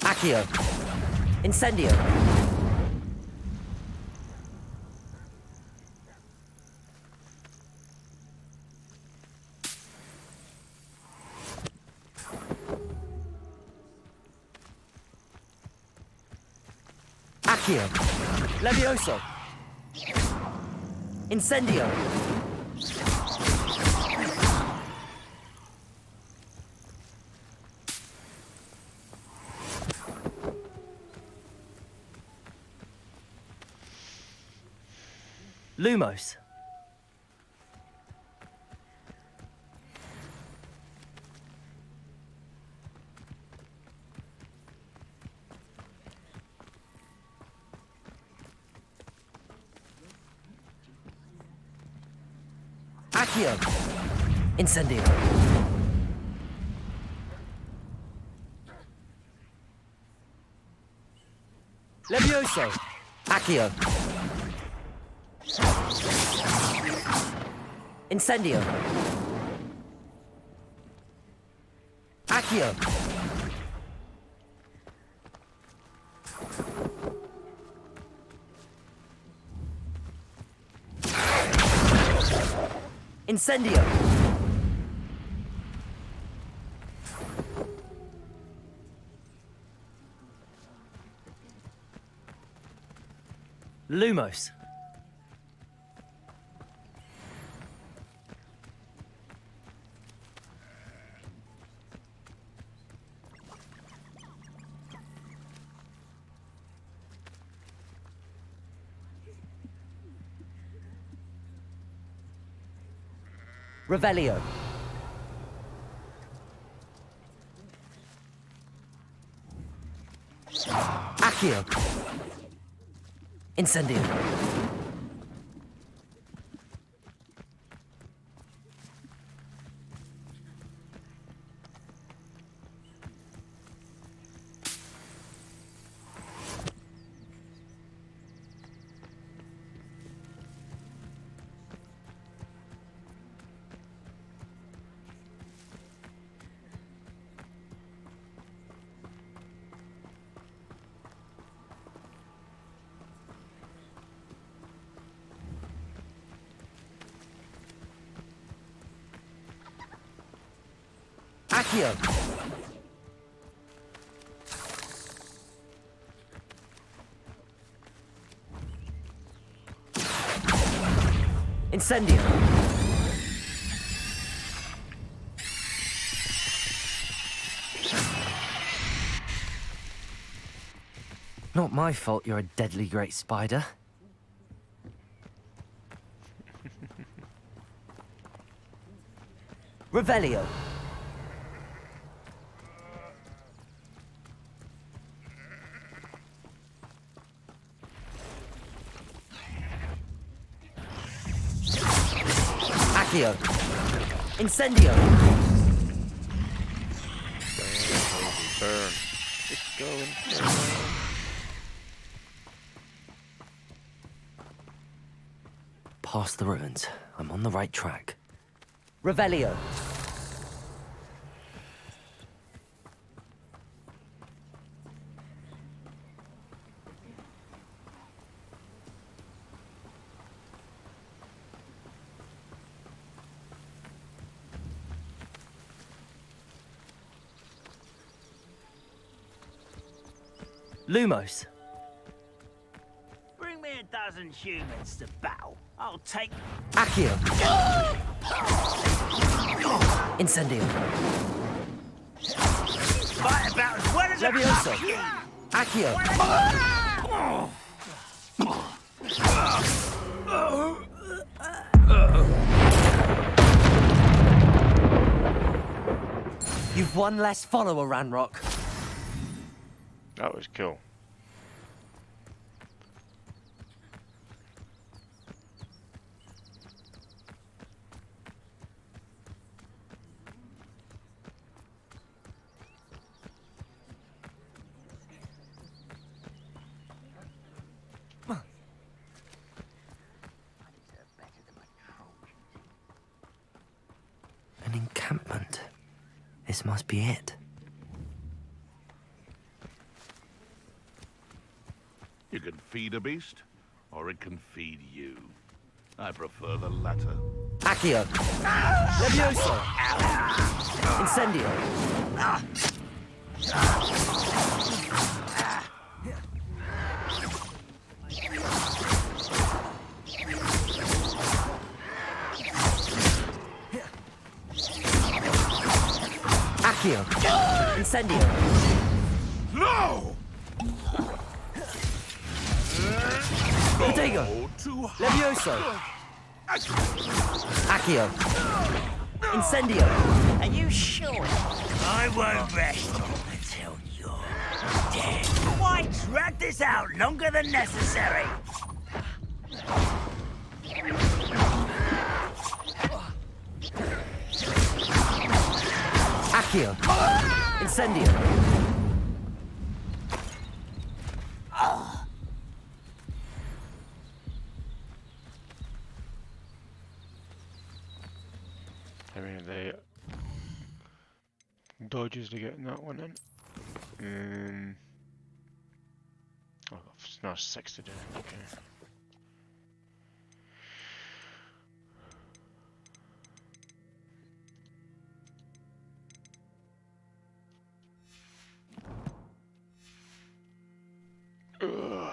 Accio. Incendio. Accio. Levioso. Incendio. Lumos. Accio. Incendio. Levioso. Accio. Incendio. Accio. Incendio. Lumos. Revelio. Accio. Incendio. Accio. Incendio. Not my fault you're a deadly great spider. Revelio. Accio. Incendio. Burn. Just going. Past the ruins. I'm on the right track. Revelio. Lumos. Bring me a dozen humans to battle. I'll take... Accio. Incendio. Fight about as well as a Levioso. puppy. You've one less follower, Ranrock. That was cool. An encampment. This must be it. You can feed a beast, or it can feed you. I prefer the latter. Accio. Levioso. Incendio. Accio. Incendio. No! Protego. Levioso. Accio. Incendio. Are you sure? I won't rest until you're dead. Why drag this out longer than necessary? Accio. Incendio. How many of the dodges to get in that one in? Oh, it's not 6 to do. Okay. Ugh.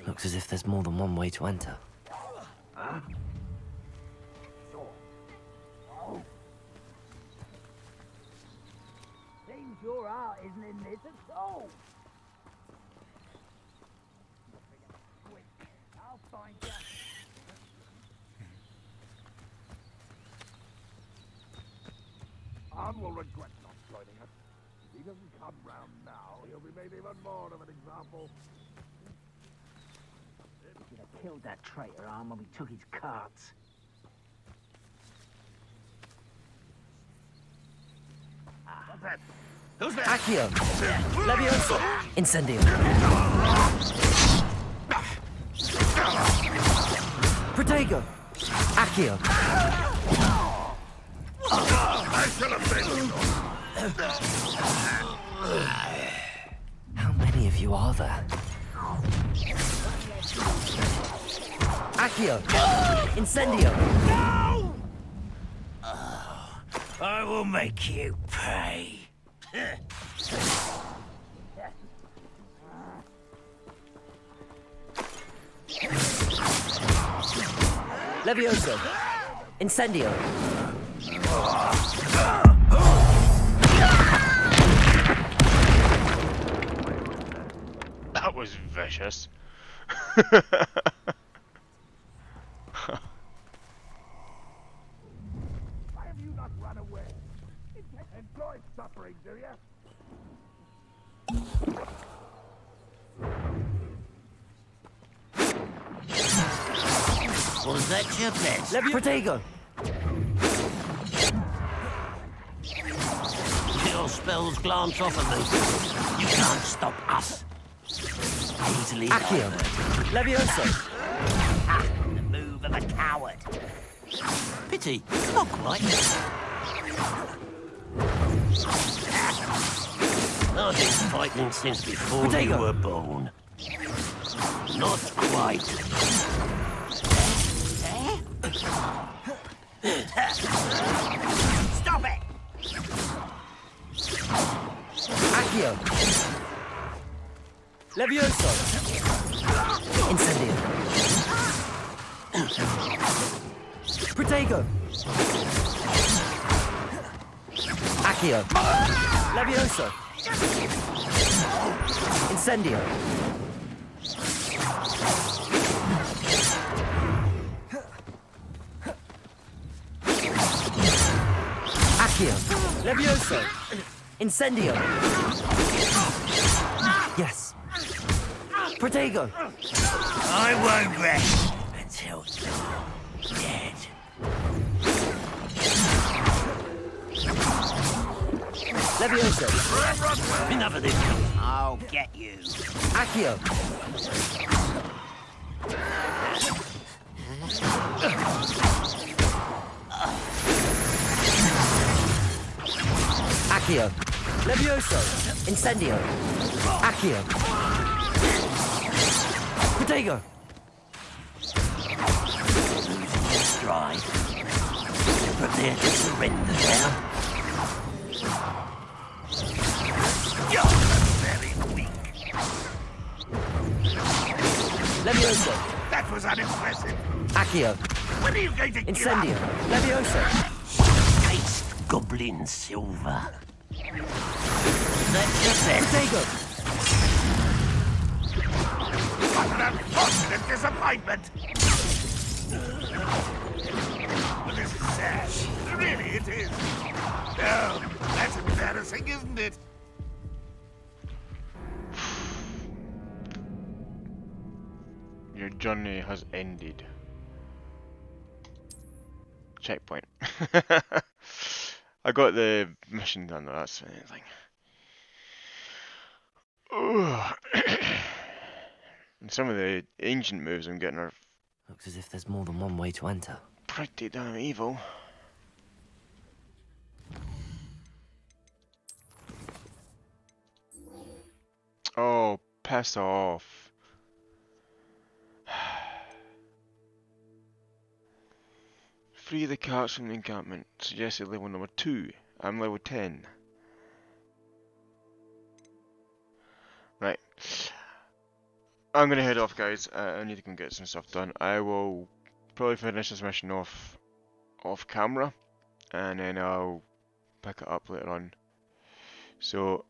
Looks as if there's more than one way to enter. Seems your heart isn't in this at all. I'll find you. Anne will regret not joining us. If he doesn't come round now, he'll be made even more of an example. We should have killed that traitor Anne when we took his carts. What's that? Who's there? Accio. Levioso. Incendio. Protego. Accio. I shall have been. How many of you are there? Accio. Incendio. No! I will make you pay. Levioso! Incendio! That was vicious. Why have you not run away? Enjoy suffering, do you? Was that your best? Protego! Your spells glance off of me. You can't stop us. Easily Accio! Levioso! The move of a coward. Pity, not quite. I've been fighting since before you were born. Not quite. Stop it! Accio! Levioso! Incendio! Protego! Accio! Levioso! Incendio! Accio! Levioso! Incendio! Yes! Protego! I won't rest until you're dead. Levioso! Enough of this. I'll get you. Accio! Accio! Levioso! Incendio! Accio! Protego! Stride. Prepare to surrender now. You're very weak. Levioso! That was unimpressive. Accio! When are you going to give Incendio! up? Levioso! Taste goblin silver. That's your best. Protego! What an unfortunate disappointment! But this is sad. Really, it is. Oh, that's embarrassing, isn't it? Your journey has ended. Checkpoint. I got the mission done, that's anything. And some of the ancient moves I'm getting are Looks as if there's more than one way to enter. pretty damn evil. Oh, piss off. Free the carts from the encampment. Suggested level number 2. I'm level 10. Right. I'm gonna head off, guys. I need to go and get some stuff done. I will probably finish this mission off camera, and then I'll pick it up later on. So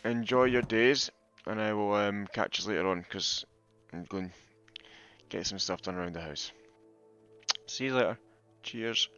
enjoy your days, and I will catch you later on because I'm going to get some stuff done around the house. See you later. Cheers.